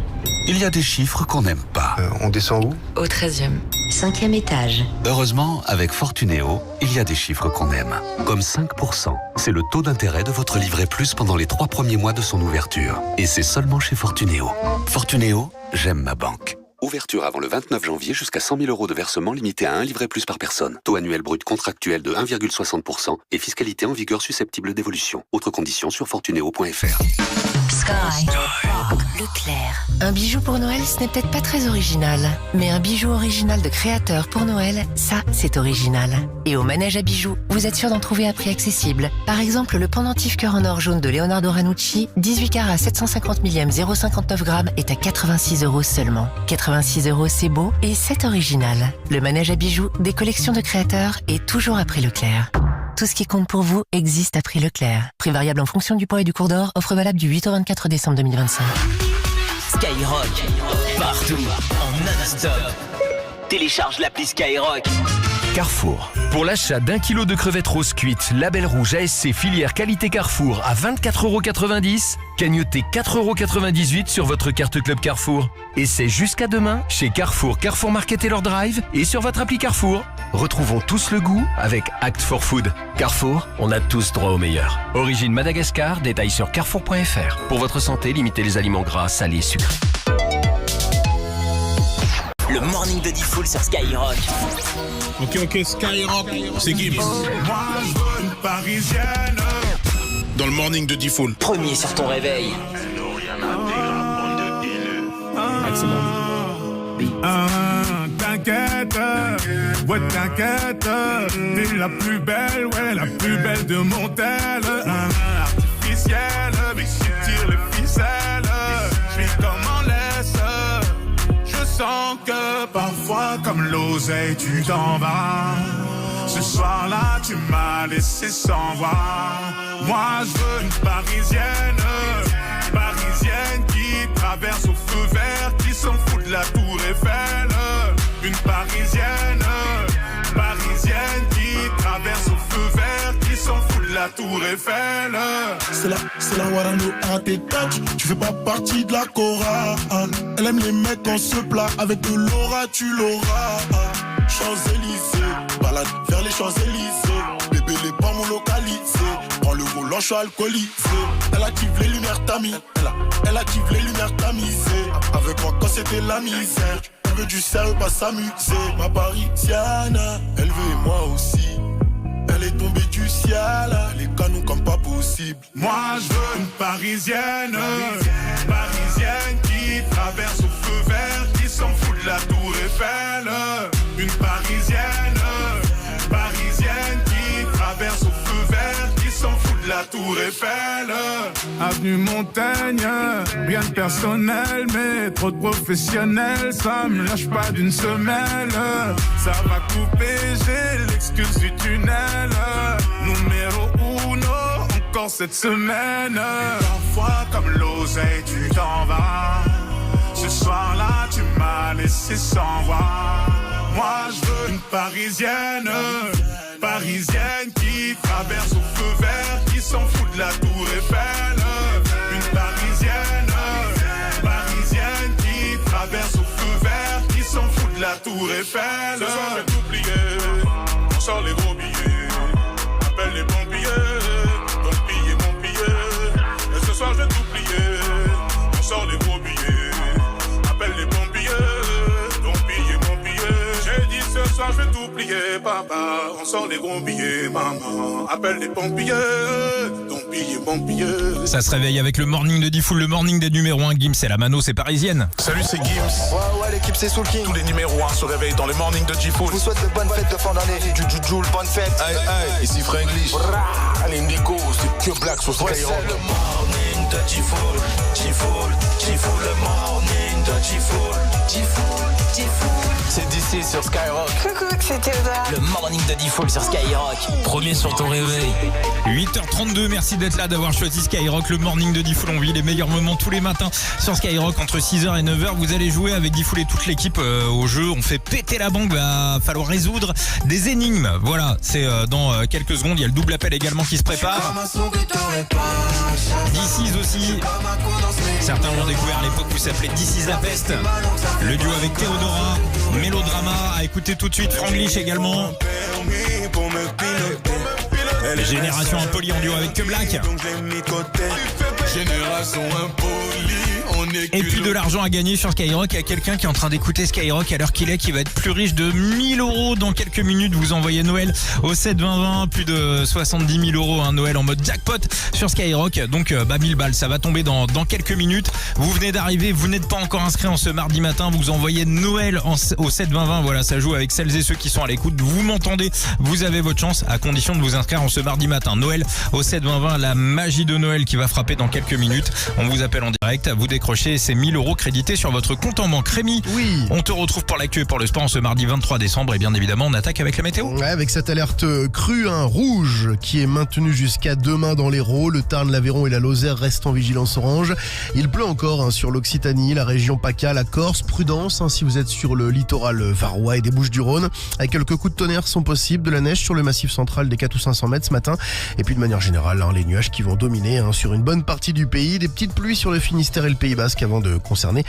Il y a des chiffres qu'on n'aime pas. On descend où? Au 13e. 5e étage. Heureusement, avec Fortunéo, il y a des chiffres qu'on aime. Comme 5%. C'est le taux d'intérêt de votre livret plus pendant les 3 premiers mois de son ouverture. Et c'est seulement chez Fortunéo. Fortunéo, j'aime ma banque. Ouverture avant le 29 janvier jusqu'à 100 000 € de versement limité à un livret plus par personne. Taux annuel brut contractuel de 1,60% et fiscalité en vigueur susceptible d'évolution. Autres conditions sur fortunéo.fr. Leclerc. Un bijou pour Noël, ce n'est peut-être pas très original. Mais un bijou original de créateur pour Noël, ça, c'est original. Et au manège à bijoux, vous êtes sûr d'en trouver à prix accessible. Par exemple, le pendentif cœur en or jaune de Leonardo Ranucci, 18 carats 750 millième 0,59 grammes, est à 86 € seulement. 86 €, c'est beau et c'est original. Le manège à bijoux, des collections de créateurs et toujours à prix Leclerc. Tout ce qui compte pour vous existe à prix Leclerc. Prix variable en fonction du poids et du cours d'or. Offre valable du 8 au 24 décembre 2025. Skyrock, partout, en non-stop. Télécharge l'appli Skyrock. Carrefour. Pour l'achat d'1 kilo de crevettes roses cuites, label rouge ASC filière qualité Carrefour à 24,90 €, cagnotez 4,98 € sur votre carte Club Carrefour. Et c'est jusqu'à demain chez Carrefour, Carrefour Market et leur drive et sur votre appli Carrefour. Retrouvons tous le goût avec Act for Food. Carrefour, on a tous droit au meilleur. Origine Madagascar, détails sur carrefour.fr. Pour votre santé, limitez les aliments gras, salés, sucrés. Le morning de Diffoul sur Skyrock. Ok, Skyrock, c'est Gibbs. Moi, je veux une parisienne. Dans le morning de Diffoul. Premier sur ton réveil. T'inquiète, ouais t'inquiète, t'es la plus belle, ouais la plus belle de mon tel. Artificielle, mais si tire les ficelles, je suis comme en laisse. Je sens que parfois comme l'oseille tu t'en vas. Ce soir-là tu m'as laissé sans voix. Moi je veux une parisienne, parisienne qui traverse au feu vert, qui s'en fout de la tour Eiffel. Une parisienne, parisienne qui traverse au feu vert, qui s'en fout de la tour Eiffel. C'est la Warano à tes touches, tu fais pas partie de la chorale. Elle aime les mecs en se plat, avec de l'aura tu l'auras. Champs-Élysées, balade vers les Champs-Élysées. Bébé les pas mon localisé, prends le volant, je suis alcoolisé. Elle active les lumières tamis, elle active les lumières tamisées. Avec moi quand c'était la misère, elle veut du sérieux, pas s'amuser. Ma parisienne, elle veut et moi aussi. Elle est tombée du ciel, les canons comme pas possible. Moi je veux une parisienne, parisienne qui traverse au feu vert, qui s'en fout de la tour Eiffel. Une parisienne, parisienne qui traverse au feu vert, qui s'en fout de la tour Eiffel. Avenue Montaigne, rien de personnel, mais trop de professionnels, ça me lâche pas d'une semelle. Ça va couper, j'ai l'excuse du tunnel. Numéro 1, encore cette semaine. Parfois comme l'oseille tu t'en vas. Ce soir-là tu m'as laissé sans voix. Moi je veux une parisienne, parisienne qui traverse au feu vert, qui s'en fout de la tour Eiffel. Une parisienne, parisienne qui traverse au feu vert, qui s'en fout de la tour Eiffel. Ce soir je vais tout plier, on sort les gros billets, appelle les pompiers, donc piller mon billet. Et ce soir je vais tout plier, on sort les gros billets, appelle les pompiers, donc piller mon billet. J'ai dit ce soir je vais tout plier, papa, on sort les gros billets, maman, appelle les pompiers, donc piller mon billet. Ça se réveille avec le morning de Diffoul, le morning des numéros 1. Gims, c'est la mano, c'est parisienne. Salut, c'est Gims. Ouais, l'équipe, c'est Soul King. Tous les numéros 1 se réveillent dans le morning de Diffoul. Je vous souhaite de bonnes fêtes de fin d'année. Juju, bonne fête. Hey, ici Franglish. L'indigo, c'est que Black sur Skyrock. C'est le morning de Diffoul. Le morning de Diffoul. C'est d'ici sur Skyrock. Coucou, c'est Théodore. Le morning de Diffoul sur Skyrock. Premier sur ton réveil. 8h32, merci d'être là, d'avoir choisi Skyrock, le morning de Diffoul. On vit les meilleurs moments tous les matins sur Skyrock entre 6h et 9h. Vous allez jouer avec Diffoul et toute l'équipe au jeu. On fait péter la banque, va falloir résoudre des énigmes. Voilà, c'est dans quelques secondes. Il y a le double appel également qui se prépare. This Is aussi. Certains l'ont découvert à l'époque où ça s'appelait This Is la peste. Le duo avec Théodora, Mélodrama. À écouter tout de suite Franglish également. Génération Impoli en duo avec Que Black. Génération Impoli, on Et puis de l'argent à gagner sur Skyrock. Il y a quelqu'un qui est en train d'écouter Skyrock à l'heure qu'il est, qui va être plus riche de 1000 € dans quelques minutes. Vous envoyez Noël au 7-20-20, plus de 70 000 €, Noël en mode jackpot sur Skyrock. Donc 1000 balles, ça va tomber dans quelques minutes. Vous venez d'arriver, vous n'êtes pas encore inscrit en ce mardi matin, vous envoyez Noël au 7-20-20. Voilà, ça joue avec celles et ceux qui sont à l'écoute. Vous m'entendez, vous avez votre chance à condition de vous inscrire en ce mardi matin. Noël au 7-20-20, la magie de Noël qui va frapper dans quelques minutes. On vous appelle en direct, vous décrochez ces 1000 € crédités sur votre compte en banque. Rémi, oui. On te retrouve pour l'actu et pour le sport en ce mardi 23 décembre et bien évidemment on attaque avec la météo. Ouais, avec cette alerte crue, rouge qui est maintenue jusqu'à demain dans l'Hérault. Le Tarn, l'Aveyron et la Lozère restent en vigilance orange. Il pleut encore sur l'Occitanie, la région PACA, la Corse. Prudence si vous êtes sur le littoral varois et des Bouches-du-Rhône. Quelques coups de tonnerre sont possibles, de la neige sur le massif central des 400 ou 500 mètres ce matin. Et puis de manière générale, les nuages qui vont dominer sur une bonne partie du pays. Des petites pluies sur le Finistère et le Pays Basque avant de concerner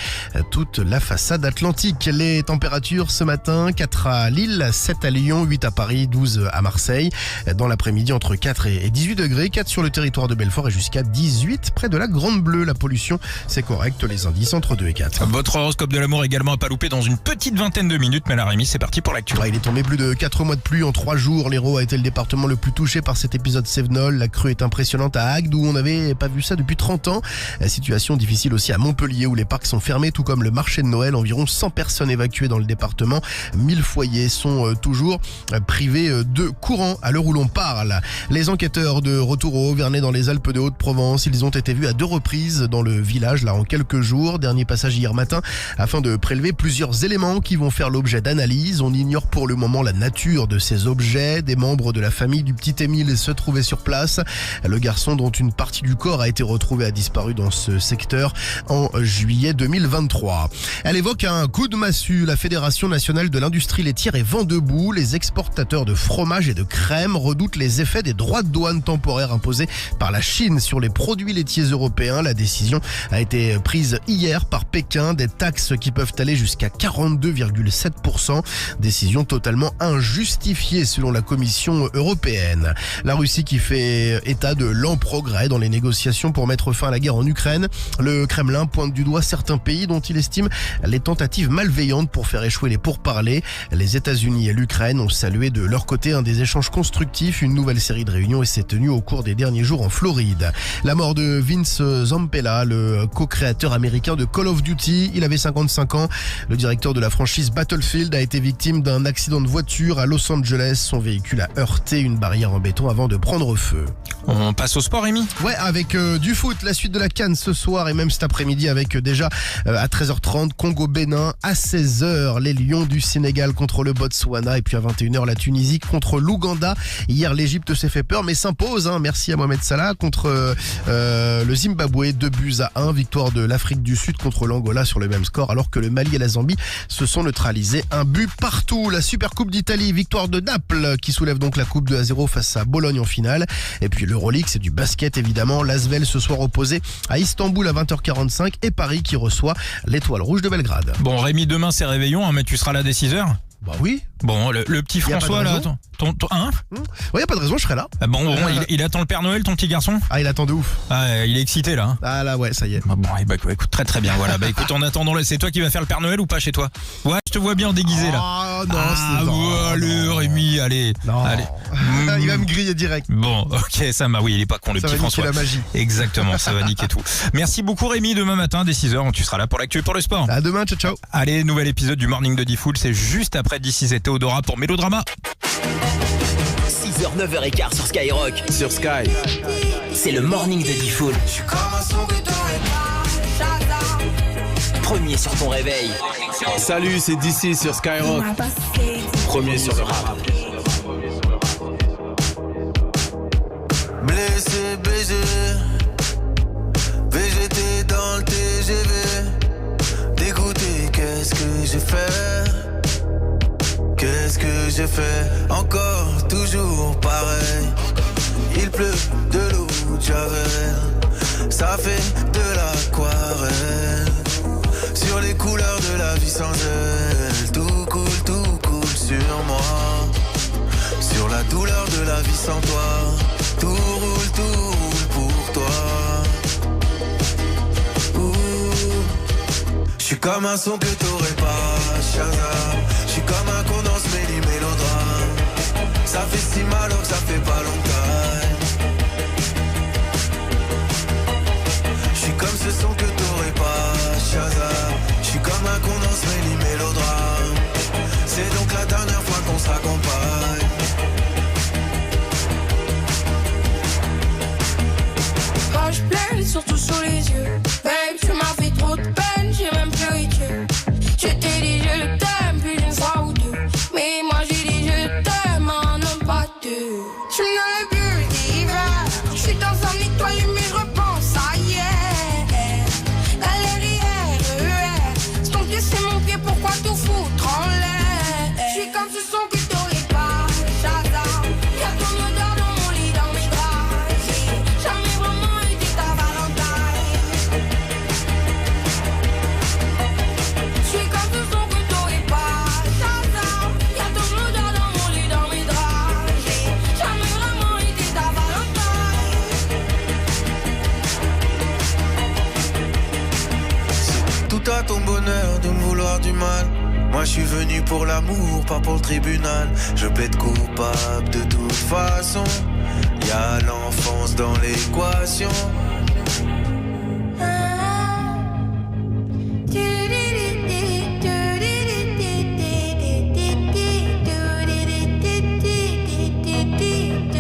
toute la façade atlantique. Les températures ce matin, 4 à Lille, 7 à Lyon, 8 à Paris, 12 à Marseille. Dans l'après-midi, entre 4 et 18 degrés, 4 sur le territoire de Belfort et jusqu'à 18 près de la Grande Bleue. La pollution, c'est correct, les indices entre 2 et 4. Votre horoscope de l'amour également à pas louper dans une petite vingtaine de minutes. Mais là, Rémi, c'est parti pour l'actu. Il est tombé plus de 4 mois de pluie en 3 jours. L'Hérault a été le département le plus touché par cet épisode Cévenol. La crue est impressionnante à Agde où on n'avait pas vu ça depuis 30 ans. La situation difficile aussi à Montpellier où les parcs sont fermés, tout comme le marché de Noël. Environ 100 personnes évacuées dans le département. 1000 foyers sont toujours privés de courant à l'heure où l'on parle. Les enquêteurs de retour au Haut-Vernay dans les Alpes de Haute-Provence, ils ont été vus à 2 reprises dans le village en quelques jours. Dernier passage hier matin afin de prélever plusieurs éléments qui vont faire l'objet d'analyse. On ignore pour le moment la nature de ces objets. Des membres de la famille du petit Émile se trouvaient sur place. Le garçon dont une partie du corps a été retrouvée a disparu dans ce secteur en juillet 2023. Elle évoque un coup de massue. La Fédération nationale de l'industrie laitière est vent debout. Les exportateurs de fromage et de crème redoutent les effets des droits de douane temporaires imposés par la Chine sur les produits laitiers européens. La décision a été prise hier par Pékin. Des taxes qui peuvent aller jusqu'à 42,7%. Décision totalement injustifiée selon la Commission européenne. La Russie qui fait état de lents progrès dans les négociations pour mettre fin à la guerre en Ukraine. Le Kremlin pointe du doigt certains pays dont il estime les tentatives malveillantes pour faire échouer les pourparlers. Les États-Unis et l'Ukraine ont salué de leur côté des échanges constructifs. Une nouvelle série de réunions s'est tenue au cours des derniers jours en Floride. La mort de Vince Zampella, le co-créateur américain de Call of Duty. Il avait 55 ans. Le directeur de la franchise Battlefield a été victime d'un accident de voiture à Los Angeles. Son véhicule a heurté une barrière en béton avant de prendre feu. On passe au sport, Rémi ? Ouais, avec du foot, la suite de la CAN ce soir et même cet après-midi avec déjà à 13h30 Congo-Bénin, à 16h les Lions du Sénégal contre le Botswana et puis à 21h la Tunisie contre l'Ouganda. Hier l'Égypte s'est fait peur mais s'impose, merci à Mohamed Salah contre le Zimbabwe, 2-1, victoire de l'Afrique du Sud contre l'Angola sur le même score alors que le Mali et la Zambie se sont neutralisés, 1 but partout. La Supercoupe d'Italie, victoire de Naples qui soulève donc la coupe 2-0 face à Bologne en finale. Et puis l'Euroleague, c'est du basket évidemment. L'Asvel ce soir opposé à Istanbul à 20h45 et Paris qui reçoit l'Étoile Rouge de Belgrade. Bon Rémi, demain c'est réveillon, mais tu seras là dès 6h ? Bah oui. Bon, le petit François là, Ouais, y a pas de raison, je serai là. Il attend le Père Noël, ton petit garçon ? Il attend de ouf. Il est excité là. Ah là, ouais, ça y est. Écoute, très bien, voilà. Écoute, en attendant, c'est toi qui vas faire le Père Noël ou pas chez toi ? Ouais, je te vois bien déguisé là. Allez, Rémi, allez. Non. Allez. Il va me griller direct. Bon, ok, ça m'a, oui, il est pas con, le petit François. Ça va niquer la magie. Exactement, ça va niquer tout. Merci beaucoup Rémi, demain matin dès 6h, tu seras là pour l'actu et pour le sport. À demain, ciao. Allez, nouvel épisode du Morning de Diffoul, c'est juste après DC et Théodora pour Mélodrama. 6h, 9h15 sur Skyrock. Sur Sky. C'est le Morning de Diffoul. Premier sur ton réveil. Salut, c'est DC sur Skyrock. Premier sur le rap. Blessé, BG, VGT dans le TGV. Dégoûté, qu'est-ce que j'ai fait? Qu'est-ce que j'ai fait? Encore, toujours pareil. Il pleut de l'eau de Javel. Ça fait de l'aquarelle. Sur les couleurs de la vie sans elle. Tout coule sur moi. Sur la douleur de la vie sans toi. Tout roule pour toi. Ouh, J'suis comme un son que t'aurais pas, Shazam. J'suis comme un con dans ce mélodrame. Ça fait si mal alors que ça fait pas longtemps. J'suis comme ce son que t'aurais pas, Shazam. J'suis comme un con dans ce mélodrame. C'est donc la dernière fois qu'on s'accompagne. Quand je pleure, surtout sous les yeux. Babe, tu m'as fait trop de peine, j'ai même pleuré que. Je t'ai dit je t'aime plus d'une fois ou deux. Mais moi j'ai dit je t'aime, un homme pas deux. Je suis dans le bulle d'hiver. Je suis dans un étoile, mais je repense à hier. Galerie RER. C'est ton pied, c'est mon pied, pourquoi tout foutre en l'air? Je suis comme ce son que t'aurais pas, Shazam. Y'a ton odeur dans mon lit, dans mes draps. J'ai jamais vraiment été ta Valentine. Je suis comme ce son que t'aurais pas, Shazam. Y'a ton odeur dans mon lit, dans mes draps. J'ai jamais vraiment été ta Valentine. Tout à ton bonheur de me vouloir du mal. Moi je suis venu pour l'amour, pas pour le tribunal. Je plaide coupable de toute façon. Y'a l'enfance dans l'équation.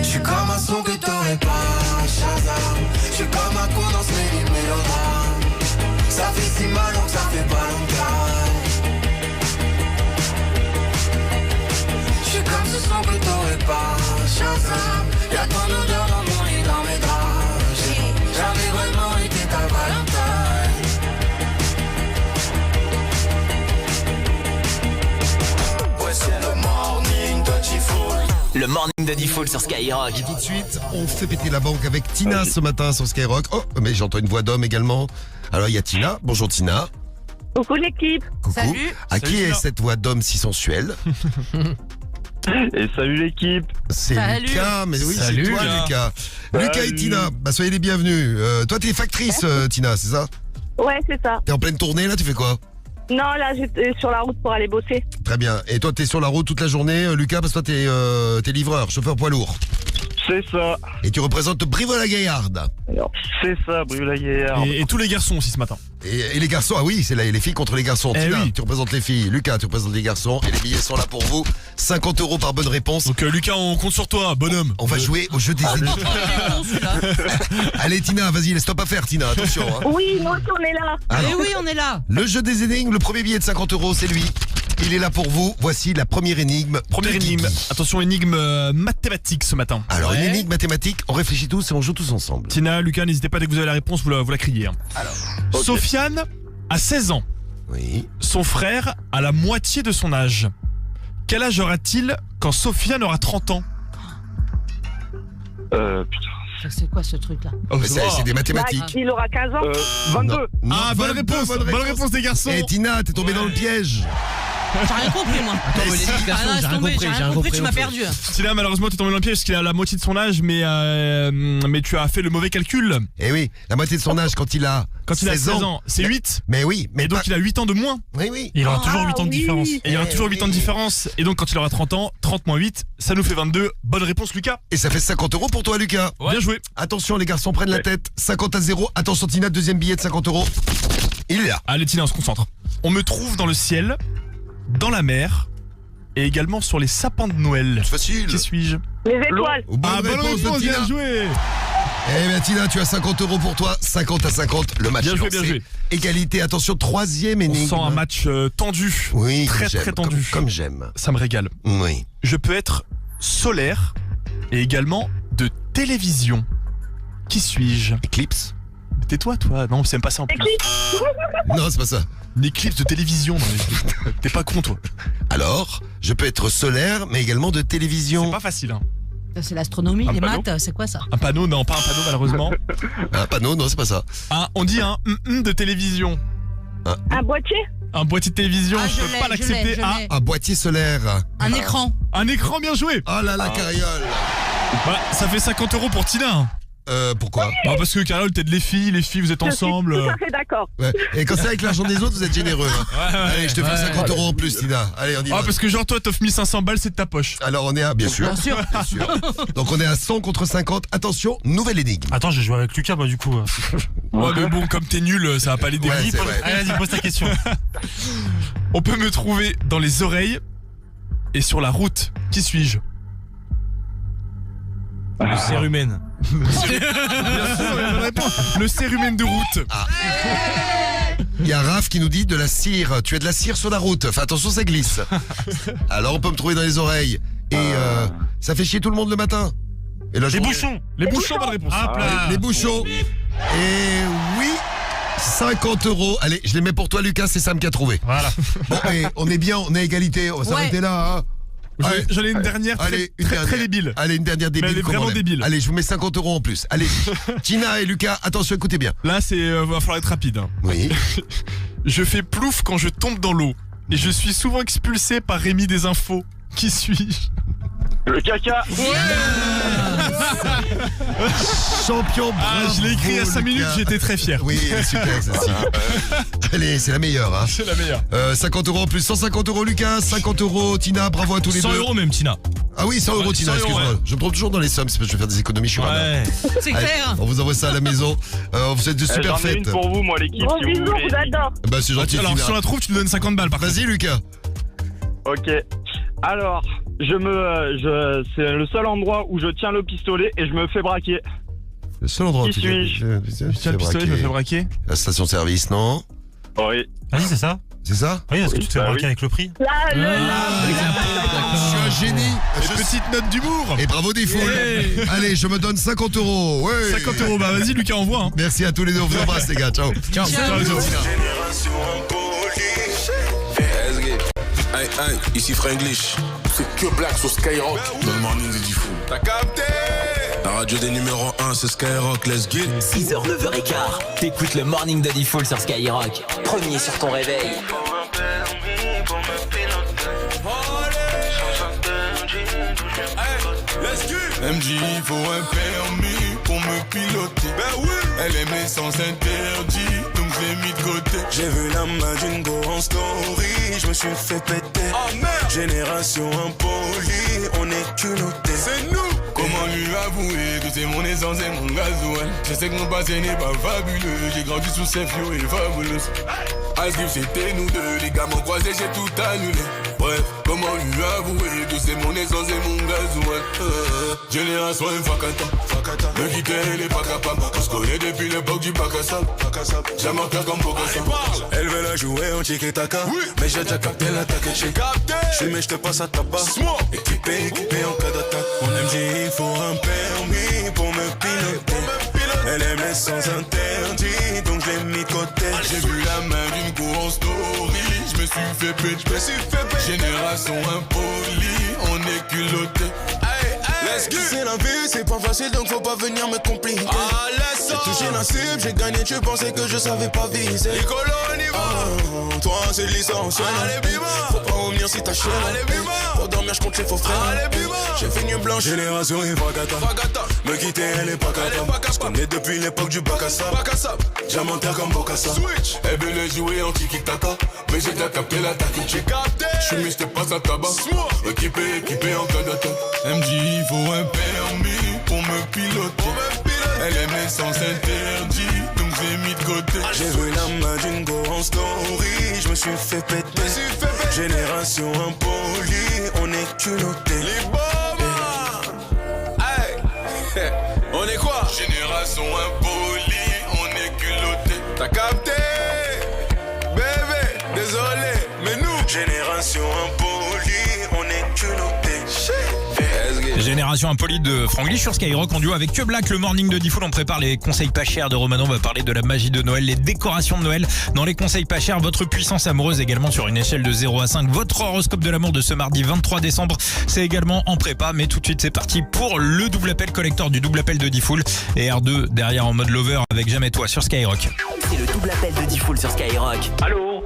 J'suis comme un son que t'aurais pas, Shazam. J'suis comme un con dans ce mélodrame. Ça fait si mal donc ça fait pas longtemps. J'suis comme ce son que t'aurais pas, Shazam. Y'a ton odeur dans mon lit, dans mes draps. J'ai jamais vraiment été ta Valentine. Ouais, c'est le morning de Diffoul. Le morning de Diffoul sur Skyrock. Et tout de suite, on fait péter la banque avec Tina ce matin sur Skyrock. Oh, mais j'entends une voix d'homme également. Alors il y a Tina. Bonjour Tina. Coucou l'équipe. Coucou. Salut. À qui est cette voix d'homme si sensuelle? Et salut l'équipe. C'est Salut. Lucas, mais oui, Salut, c'est toi Lucas. Lucas et Tina, bah soyez les bienvenus. Toi t'es factrice Tina, c'est ça? Ouais, c'est ça. T'es en pleine tournée là, tu fais quoi? Non, là, j'étais sur la route pour aller bosser. Très bien. Et toi t'es sur la route toute la journée Lucas, parce que toi t'es livreur, chauffeur poids lourd. C'est ça. Et tu représentes Brive-la-Gaillarde. C'est ça, Brive-la-Gaillarde. Et tous les garçons aussi ce matin. Et les garçons, ah oui, c'est les filles contre les garçons. Eh Tina, oui. tu représentes les filles. Lucas, tu représentes les garçons. Et les billets sont là pour vous. 50 € par bonne réponse. Donc Lucas, on compte sur toi, bonhomme. On va jouer au jeu des énigmes. Allez Tina, vas-y, laisse-toi pas faire Tina, attention. Hein. Oui, nous aussi, on est là. Alors, oui, on est là. le jeu des énigmes, le premier billet de 50 €, c'est lui. Il est là pour vous. Voici la première énigme. Première de Guigui. énigme. Attention, énigme mathématique ce matin. Alors, Ouais. une énigme mathématique, on réfléchit tous et on joue tous ensemble. Tina, Lucas, n'hésitez pas dès que vous avez la réponse, vous la criez. Hein. Alors, Sofiane a 16 ans. oui. Son frère a la moitié de son âge. Quel âge aura-t-il quand Sofiane aura 30 ans? Putain. C'est quoi ce truc-là? Oh, Mais c'est des mathématiques. Il aura 15 ans. 22. Non, Ah, bonne réponse, bonne réponse des garçons. Eh Tina, t'es tombé dans le piège. J'ai rien compris, moi. Attends, mais l'explication, Ah non, j'ai laisse rien tomber, compris, j'ai j'ai rien rien compris, compris. tu m'as perdu. Tina, malheureusement, tu es tombé dans le piège parce qu'il a la moitié de son âge, mais tu as fait le mauvais calcul. Eh oui, la moitié de son âge quand il a Quand il a 16 ans, c'est 8. Mais oui, mais Et donc il a 8 ans de moins. Oui, oui. Il aura toujours 8 ans de oui. différence. Et il y aura toujours 8 ans de différence. Et donc quand il aura 30 ans, 30 moins 8, ça nous fait 22. Bonne réponse Lucas. Et ça fait 50 € pour toi Lucas. Bien joué. Attention, les garçons prennent la tête. 50-0. Attention Tina, deuxième billet de 50 €. Il est là. Allez Tina, on se concentre. On me trouve dans le ciel, dans la mer et également sur les sapins de Noël. C'est facile. Qui suis-je? Les étoiles. Bonne réponse de Tina. bien joué. Eh bien Tina, tu as 50 € pour toi. 50-50. Le match Bien est joué, lancé. bien joué. Égalité. Attention, troisième On énigme. sent un match tendu. Oui, Très j'aime, très tendu. Comme j'aime. Ça me régale. Oui. Je peux être solaire et également de télévision. Qui suis-je? Eclipse. Tais-toi, toi. Non, c'est même pas ça en plus. Non, c'est pas ça. Une éclipse de télévision. Non, mais t'es pas con, toi. Alors, je peux être solaire, mais également de télévision. C'est pas facile, hein. C'est l'astronomie, Un les panneau maths, c'est quoi ça? Un panneau, non, pas un panneau, malheureusement. Un panneau, non, c'est pas ça. On dit un de télévision. Un boîtier. Un boîtier de télévision, Ah, je je peux l'ai, pas je l'accepter. l'ai. Ah, Un boîtier solaire. Un écran. un écran, bien joué. Oh là là, carriole. Bah, ça fait 50 € pour Tina. Pourquoi? Bah parce que Carole, t'aides les filles vous êtes ensemble. Je suis tout à fait d'accord. Ouais. Et quand c'est avec l'argent des autres, vous êtes généreux. Hein. Allez, je te fais 50 € en plus, Tina. Allez, on y va. Ah, parce que genre, toi, t'offres 1500 balles, c'est de ta poche. Alors, on est à. Bien sûr. Bien sûr. Donc, on est à 100 contre 50. Attention, nouvelle énigme. Attends, j'ai joué avec Lucas, moi, du coup. Ouais, mais bon, comme t'es nul, ça va pas l'aider. Ouais, c'est vrai. Allez, vas-y, pose ta question. On peut me trouver dans les oreilles et sur la route. Qui suis-je? Le cérumen. Bien sûr, il y a une réponse. Le cérumen de route. Il y a Raph qui nous dit de la cire. Tu as de la cire sur la route. Fais attention, ça glisse. Alors, on peut me trouver dans les oreilles. Et ça fait chier tout le monde le matin. Et la journée... Les bouchons, bonne réponse. Les bouchons. Et oui, 50 €. Allez, je les mets pour toi, Lucas. C'est Sam qui a trouvé. Voilà. Bon, et on est bien, on est à égalité. On va s'arrêter là. Hein. J'en ai une dernière très débile. Allez, une dernière débile. Mais elle est vraiment débile. Allez, je vous mets 50 € en plus. Allez, Tina et Lucas, attention, écoutez bien. Là, va falloir être rapide. Hein. Oui. Je fais plouf quand je tombe dans l'eau. Et je suis souvent expulsé par Rémi des infos. Qui suis-je? Le caca. Champion, je l'ai écrit il y a 5 minutes, j'étais très fier. Oui, super, ça. Allez, c'est la meilleure. Hein. C'est la meilleure. 50 € en plus, 150 € Lucas, 50 € Tina, bravo à tous les 100 deux. 100 € même, Tina. Ah oui, 100 € Tina, 100 €, excuse-moi. ouais. Je me trompe toujours dans les sommes, c'est parce que je vais faire des économies, je suis radin. C'est clair. On vous envoie ça à la maison. Vous êtes de super J'en ai fêtes. une pour vous, moi, l'équipe. Gros si vous bisous, voulez. vous adore. Bah, c'est gentil. Alors, Tina. si on la trouve, tu nous donnes 50 balles par contre. Vas-y, Lucas. Ok. Alors, c'est le seul endroit où je tiens le pistolet et je me fais braquer. Le seul endroit où Qui tu suis-je Tiens, le pistolet, je me fais braquer. La station-service, non? Oui. Vas-y, c'est ça? C'est ça? Oui, est-ce que tu te fais braquer avec le prix? Là, Je suis un génie. Petite note d'humour. Et bravo des foules. Ouais. Allez, je me donne 50 €. Ouais. 50 €, bah vas-y Lucas, envoie. Hein. Merci à tous les deux, on vous embrasse les gars. Ciao. Ciao. Aïe aïe, ici Franglish. C'est que Black sur Skyrock. Dans le morning de Diffoul. T'as capté? La radio des numéros 1, c'est Skyrock, let's get. 6h, 9h15. T'écoutes le morning de Diffoul sur Skyrock. Premier sur ton réveil. MJ, il faut un permis pour me piloter. Ben oui. Elle aime l'essence interdit, donc je l'ai mis de côté. J'ai vu la main d'une go en story, je me suis fait péter. Oh merde. Génération impolie, on est culotté. C'est nous. Comment lui avouer que c'est mon essence et mon gasoil? Je sais que mon passé n'est pas fabuleux, j'ai grandi sous ces fio et fabuleux. Ice Cube c'était nous deux, les gars m'ont croisé, j'ai tout annulé. Bref, comment lui avouer que c'est mon essence et mon gasoil? Génération Fakata, me quitter elle est pas capable. On se connaît depuis l'époque du bac à sable. J'aime un cœur comme Bokassa. Elle veut la jouer en tiki-taka, mais j'ai déjà capté l'attaque. J'ai capté, je mais je te passe à tabac. Équipé en cas d'attaque. Mon MJ il faut un permis pour me piloter. Elle aime les sens interdits, donc je l'ai mis de côté. J'ai vu la main d'une go en story, je me suis fait péter. Génération impolie, on est culotté. C'est la vie, c'est pas facile donc faut pas venir me compliquer. J'ai touché la cible, j'ai gagné, tu pensais que je savais pas viser. Toi c'est licencié. Faut pas revenir si t'as cher. Pour dormir je compte les faux frères. J'ai fini blanche. Génération et Fakata. Me quitter elle est pas capable. Je connais depuis l'époque du bac à sable. Diamantaire comme Bokassa. Elle veut le jouer en tiki-taka, mais j'ai déjà capté l'attaque. J'ai capté, je suis mis, je te passe à tabac. Équipé en cas d'attaque. MJ il faut un permis pour me piloter. Elle aime l'essence interdit, donc j'ai mis de côté. J'ai vu la main d'une go en story, je me suis fait péter. Génération impolie, on est culotté. Les bombes. Hey. On est quoi? Génération impolie, on est culotté. T'as capté? Bébé, désolé, mais nous. Génération impolie, on est culotté. Génération impolie de Franglish sur Skyrock en duo avec Que Black, le morning de Diffoul. On prépare les conseils pas chers de Romano. On va parler de la magie de Noël, les décorations de Noël dans les conseils pas chers. Votre puissance amoureuse également sur une échelle de 0 à 5. Votre horoscope de l'amour de ce mardi 23 décembre. C'est également en prépa. Mais tout de suite, c'est parti pour le double appel collector du double appel de Diffoul. Et R2 derrière en mode lover avec Jamais Toi sur Skyrock. C'est le double appel de Diffoul sur Skyrock. Allô?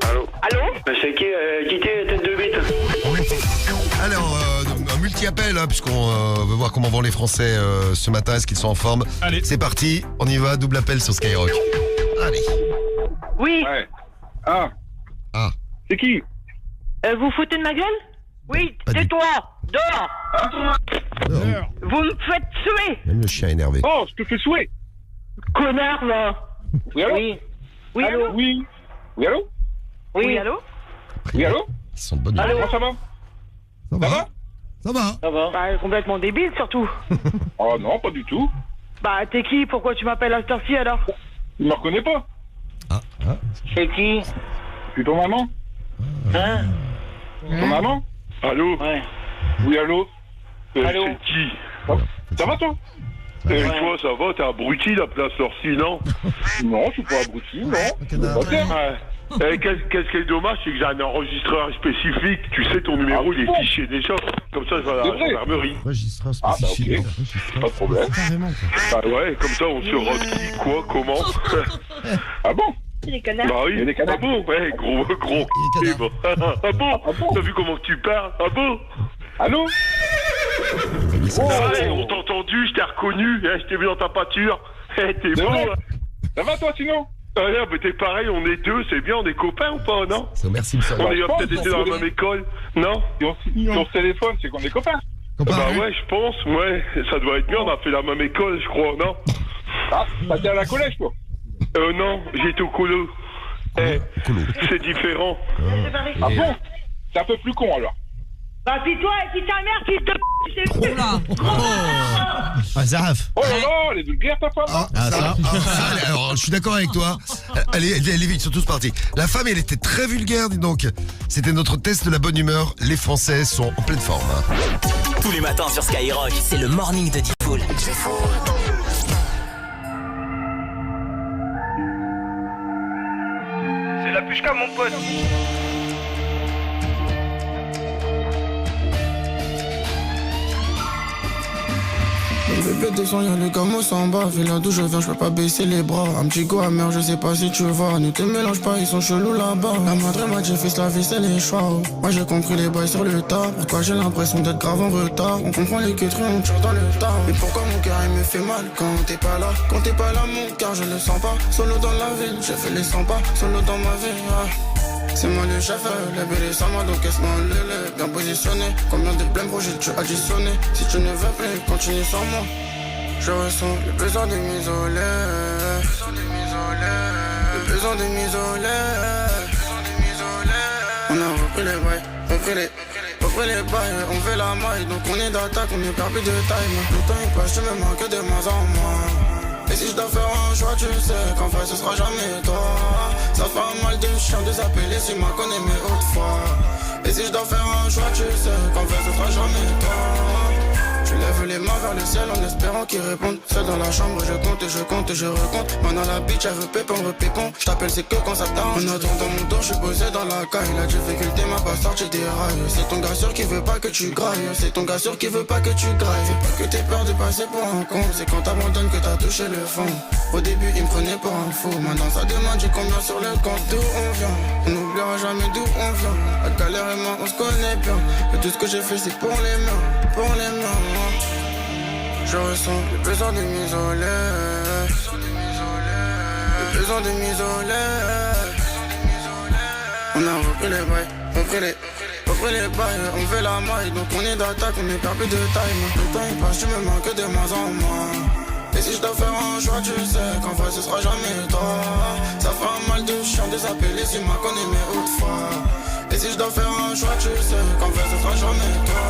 C'est qui t'es tête de bite? Alors, un multi qui appelle, hein, puisqu'on veut voir comment vont les Français ce matin. Est-ce qu'ils sont en forme? Allez. C'est parti, on y va, double appel sur Skyrock. Allez. Oui. Ouais. Ah. Ah. C'est qui? Vous foutez de ma gueule? Oui, tais-toi. Dehors. Vous me faites suer. Même le chien énervé. Oh, je te fais souhaiter. Connard, là. Oui, allô? Oui. Oui, allô? allô? Oui. Oui, allô? Oui, allô? Oui, allô? Ils sont de bonne Allô, humeur. ça va? Ça va? Ça va. Ça va. Bah, complètement débile, surtout. Oh non, pas du tout. Bah, t'es qui? Pourquoi tu m'appelles à cette heure-ci, alors? Tu me reconnais pas? C'est qui? Je suis ton maman. Hein? Ton maman? Allô? Ouais. Oui, allô? Allô? C'est qui? Ça va, toi? Et toi, ça va? T'es abruti, la place sortie, non? Non, je suis pas abruti, non. Qu'est-ce qui est dommage, c'est que j'ai un enregistreur spécifique. Tu sais, ton numéro, il est fiché déjà. Comme ça, je vais à la gendarmerie. Registreur Ah, bah, spécifique. ok. Pas de problème. Carrément, quoi. Bah ouais, comme ça, on saura qui, quoi, comment. Ah bon? Les canards. Bah oui. Ah bon? Ouais, gros. Eh ben, ah bon? T'as vu comment tu parles? Ah bon? Allô? Ouais, on t'a entendu, je t'ai reconnu, je t'ai vu dans ta pâture. T'es beau, hein. Ça va, toi, sinon? Ah, mais t'es pareil, on est deux, c'est bien, on est copains ou pas, non? Merci, monsieur. On a peut-être été dans la même école, non? Ton téléphone, c'est qu'on est copains. Bah ouais, je pense, ouais, ça doit être bien, on a fait la même école, je crois, non? Ah, t'es à la collège, toi? Non, j'étais au colo. C'est différent. Ah bon? C'est un peu plus con, alors. Bah, puis toi, et puis ta mère, qui te... Oh là. Ah, Zaraf. Oh là là, elle est vulgaire, ta femme. Alors, je suis d'accord avec toi. Elle est vite, ils sont tous partis. La femme, elle était très vulgaire, dis donc. C'était notre test de la bonne humeur. Les Français sont en pleine forme. Tous les matins sur Skyrock, c'est le morning de Diffoul. C'est la pushka, mon pote. Bébé descend, y'a le gamo s'en bas. Fais là d'où je viens, je peux pas baisser les bras. Un petit go amer, je sais pas si tu vois. Ne te mélange pas, ils sont chelous là-bas. La madre m'a dit, fils, la vie c'est les choix. Moi j'ai compris les bails sur le tas. Pourquoi j'ai l'impression d'être grave en retard? On comprend les queuteries, on tire dans le tas. Mais pourquoi mon cœur il me fait mal quand t'es pas là? Quand t'es pas là, mon cœur je le sens pas. Solo dans la ville, j'ai fait les 100 pas. Solo dans ma vie, C'est moi le chef, les bébés sans moi, donc caisse-moi le bien positionné. Combien de blèmes projets tu additionné? Si tu ne veux plus, continue sans moi. Je ressens le besoin de m'isoler. Le besoin de m'isoler. On a repris les bails, repris les bails. On fait la maille, donc on est d'attaque, on est perdu de taille. Le temps il passe, je me manque de moins en moins. Et si je dois faire un choix, tu sais qu'en fait ce sera jamais toi. Ça fait mal de chien de s'appeler si ma connais mes hautes fois. Et si je dois faire un choix, tu sais qu'en fait ce sera jamais toi. Je lève les mains vers le ciel en espérant qu'ils répondent. Seul dans la chambre, je compte et je compte et je recompte. Maintenant la bitch, elle veut pépon, repépon. Je t'appelle, c'est que quand ça t'arrange. En attendant mon tour, je suis posé dans la caille. La difficulté m'a pas sorti des rails. C'est ton gars sûr qui veut pas que tu grailles. C'est ton gars sûr qui veut pas que tu grailles. Fais pas que t'aies peur de passer pour un con. C'est quand t'abandonnes que t'as touché le fond. Au début, il me prenait pour un fou. Maintenant, ça demande, j'ai combien sur le compte. D'où on vient, on n'oubliera jamais d'où on vient. La galère et moi, on se connaît bien. Et tout ce que j'ai fait, c'est pour les mains, pour les mains. Je ressens le besoin de m'isoler. Le besoin de m'isoler. On a repris les bails, repris les bails. On fait la maille, donc on est d'attaque, on est perdu de taille. Le temps il passe, tu me manques de moins en moins. Et si je dois faire un choix, tu sais qu'en fait ce sera jamais toi. Ça fait un mal de chien de s'appeler si ma connais mes hautes fois. Et si je dois faire un choix, tu sais qu'en fait ce sera jamais toi.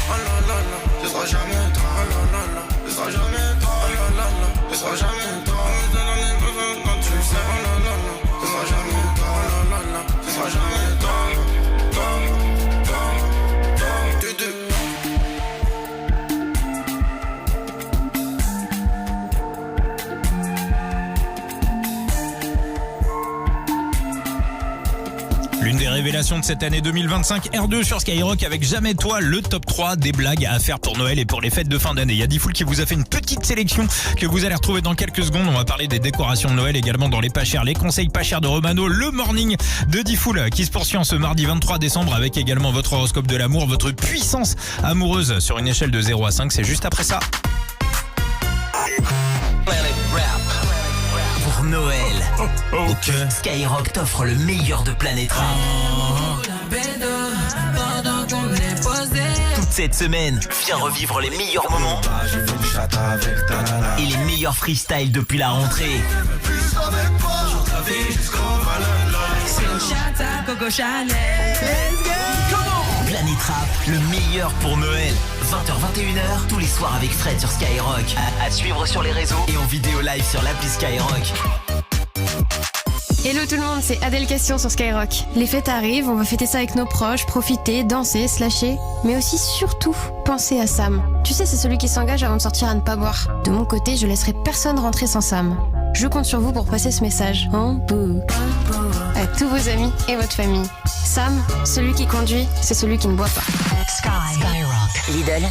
Oh là là là, ce sera jamais toi. Oh là là là, ce sera jamais toi. Oh là là là, ce sera jamais toi. Quand tu sais, oh là là là, ce sera jamais toi. Oh là là là, ce sera jamais toi. L'une des révélations de cette année 2025, R2 sur Skyrock avec Jamais Toi, le top 3 des blagues à faire pour Noël et pour les fêtes de fin d'année. Il y a Diffoul qui vous a fait une petite sélection que vous allez retrouver dans quelques secondes. On va parler des décorations de Noël également dans les pas chers, les conseils pas chers de Romano, le morning de Diffoul qui se poursuit en ce mardi 23 décembre avec également votre horoscope de l'amour, votre puissance amoureuse sur une échelle de 0 à 5. C'est juste après ça. Pour Noël, Skyrock t'offre le meilleur de Planète Rap. Toute cette semaine, viens revivre les meilleurs moments et les meilleurs freestyles depuis la rentrée. Planète Rap, le meilleur pour Noël. 20h-21h, tous les soirs avec Fred sur Skyrock. À suivre sur les réseaux et en vidéo live sur l'appli Skyrock. Hello tout le monde, c'est Adèle Question sur Skyrock. Les fêtes arrivent, on va fêter ça avec nos proches, profiter, danser, se lâcher. Mais aussi, surtout, penser à Sam. Tu sais, c'est celui qui s'engage avant de sortir à ne pas boire. De mon côté, je laisserai personne rentrer sans Sam. Je compte sur vous pour passer ce message. À tous vos amis et votre famille. Sam, celui qui conduit, c'est celui qui ne boit pas. Skyrock. Lidl,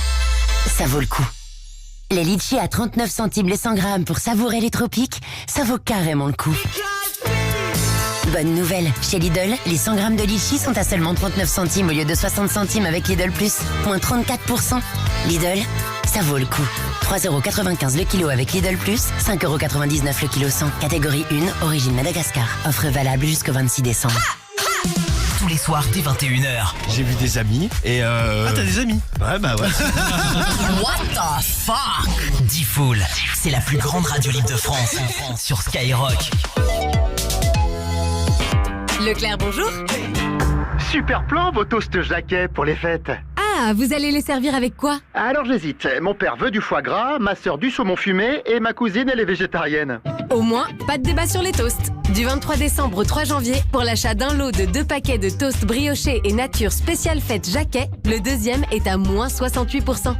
ça vaut le coup. Les litchis à 39 centimes les 100 grammes pour savourer les tropiques, ça vaut carrément le coup. Bonne nouvelle, chez Lidl, les 100 grammes de litchis sont à seulement 39 centimes au lieu de 60 centimes avec Lidl Plus, moins 34%. Lidl, ça vaut le coup. 3,95€ le kilo avec Lidl Plus, 5,99€ le kilo 100. Catégorie 1, origine Madagascar. Offre valable jusqu'au 26 décembre. Tous les soirs dès 21h. J'ai vu des amis et Ah, t'as des amis? Ouais, bah ouais. What the fuck? Diffoul, c'est la plus grande radio libre de France sur Skyrock. Leclerc, bonjour. Super plan, vos toasts Jacquet pour les fêtes. Ah, vous allez les servir avec quoi? Alors j'hésite. Mon père veut du foie gras, ma sœur du saumon fumé et ma cousine elle est végétarienne. Au moins, pas de débat sur les toasts. Du 23 décembre au 3 janvier, pour l'achat d'un lot de 2 paquets de toasts briochés et nature spéciale fête Jacquet, le deuxième est à moins 68%.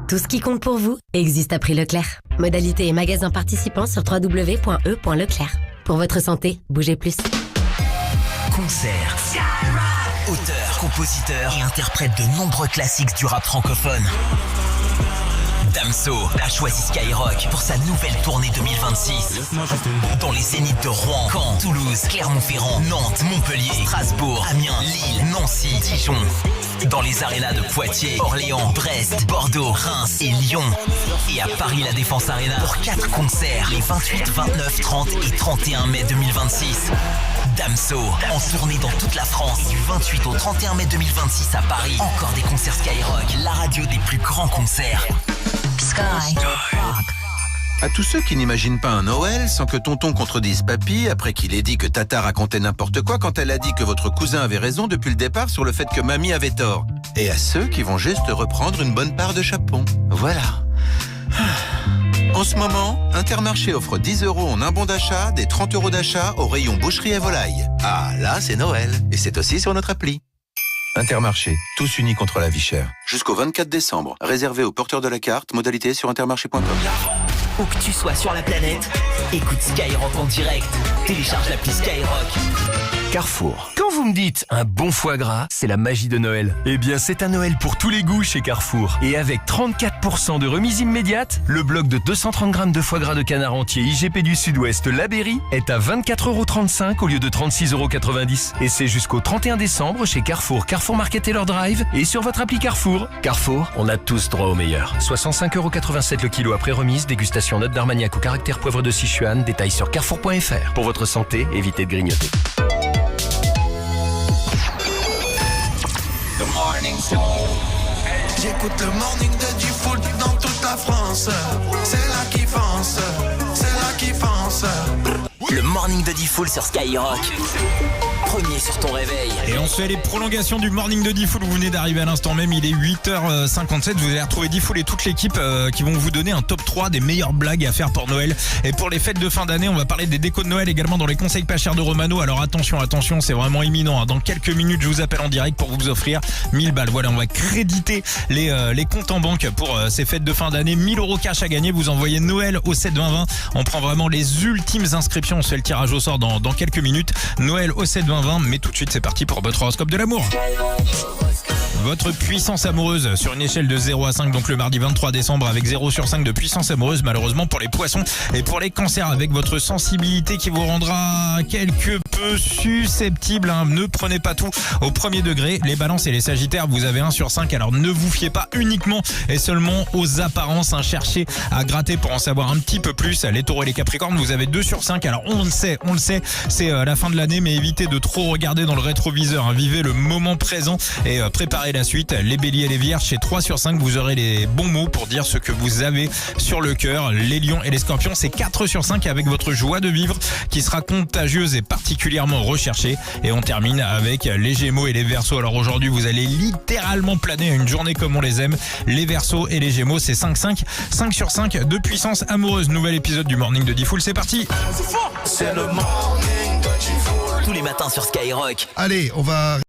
Tout ce qui compte pour vous existe à prix Leclerc. Modalité et magasins participants sur www.e.leclerc. Pour votre santé, bougez plus. Concert. Auteur, compositeur et interprète de nombreux classiques du rap francophone. Damso a choisi Skyrock pour sa nouvelle tournée 2026. Dans les zéniths de Rouen, Caen, Toulouse, Clermont-Ferrand, Nantes, Montpellier, Strasbourg, Amiens, Lille, Nancy, Dijon. Dans les arénas de Poitiers, Orléans, Brest, Bordeaux, Reims et Lyon. Et à Paris La Défense Arena pour 4 concerts les 28, 29, 30 et 31 mai 2026. Damso en tournée dans toute la France du 28 au 31 mai 2026 à Paris. Encore des concerts Skyrock, la radio des plus grands concerts. À tous ceux qui n'imaginent pas un Noël sans que tonton contredise papy après qu'il ait dit que Tata racontait n'importe quoi quand elle a dit que votre cousin avait raison depuis le départ sur le fait que mamie avait tort. Et à ceux qui vont juste reprendre une bonne part de chapon. Voilà. En ce moment, Intermarché offre 10 € en un bon d'achat, des 30 € d'achat au rayon boucherie et volaille. Ah, là, c'est Noël. Et c'est aussi sur notre appli. Intermarché, tous unis contre la vie chère. Jusqu'au 24 décembre. Réservé aux porteurs de la carte, modalité sur intermarché.com. Où que tu sois sur la planète, écoute Skyrock en direct. Télécharge l'appli Skyrock. Carrefour. Quand vous me dites un bon foie gras, c'est la magie de Noël. Eh bien, c'est un Noël pour tous les goûts chez Carrefour. Et avec 34% de remise immédiate, le bloc de 230 grammes de foie gras de canard entier IGP du Sud-Ouest La Berry est à 24,35€ au lieu de 36,90€. Et c'est jusqu'au 31 décembre chez Carrefour, Carrefour Market et leur drive et sur votre appli Carrefour. Carrefour, on a tous droit au meilleur. 65,87€ le kilo après remise, dégustation note d'Armagnac au caractère poivre de Sichuan, détails sur carrefour.fr. Pour votre santé, évitez de grignoter. J'écoute le morning de Diffoul dans toute la France. C'est là qui fonce, c'est là qui fonce. Le morning de Diffoul sur Skyrock. Premier sur ton réveil. Et on se fait les prolongations du morning de Diffoul. Vous venez d'arriver à l'instant même, il est 8h57. Vous allez retrouver Diffoul et toute l'équipe qui vont vous donner un top 3 des meilleures blagues à faire pour Noël. Et pour les fêtes de fin d'année, on va parler des décos de Noël également dans les conseils pas chers de Romano. Alors attention, c'est vraiment imminent. Dans quelques minutes, je vous appelle en direct pour vous offrir 1000 balles. Voilà, on va créditer les comptes en banque pour ces fêtes de fin d'année. 1000 € cash à gagner. Vous envoyez Noël au 72020. On prend vraiment les ultimes inscriptions. On se fait le tirage au sort dans quelques minutes. Noël au 72020. Mais tout tout de suite, c'est parti pour votre horoscope de l'amour. Votre puissance amoureuse sur une échelle de 0 à 5, donc le mardi 23 décembre avec 0 sur 5 de puissance amoureuse, malheureusement pour les poissons et pour les cancers, avec votre sensibilité qui vous rendra quelque peu susceptible. Ne prenez pas tout au premier degré. Les balances et les sagittaires, vous avez 1 sur 5, alors ne vous fiez pas uniquement et seulement aux apparences. Cherchez à gratter pour en savoir un petit peu plus. Les taureaux et les capricornes, vous avez 2 sur 5, alors on le sait, c'est la fin de l'année, mais évitez de trop regarder dans le rétroviseur. Vivez le moment présent et préparez la suite. Les béliers et les vierges, chez 3 sur 5, vous aurez les bons mots pour dire ce que vous avez sur le cœur. Les lions et les scorpions, c'est 4 sur 5 avec votre joie de vivre qui sera contagieuse et particulièrement recherchée. Et on termine avec les gémeaux et les verseaux. Alors aujourd'hui, vous allez littéralement planer à une journée comme on les aime. Les verseaux et les gémeaux, c'est 5 sur 5 de puissance amoureuse. Nouvel épisode du Morning de Diffoul, c'est parti. C'est le Morning de Diffoul. Tous les matins sur Skyrock. Allez, on va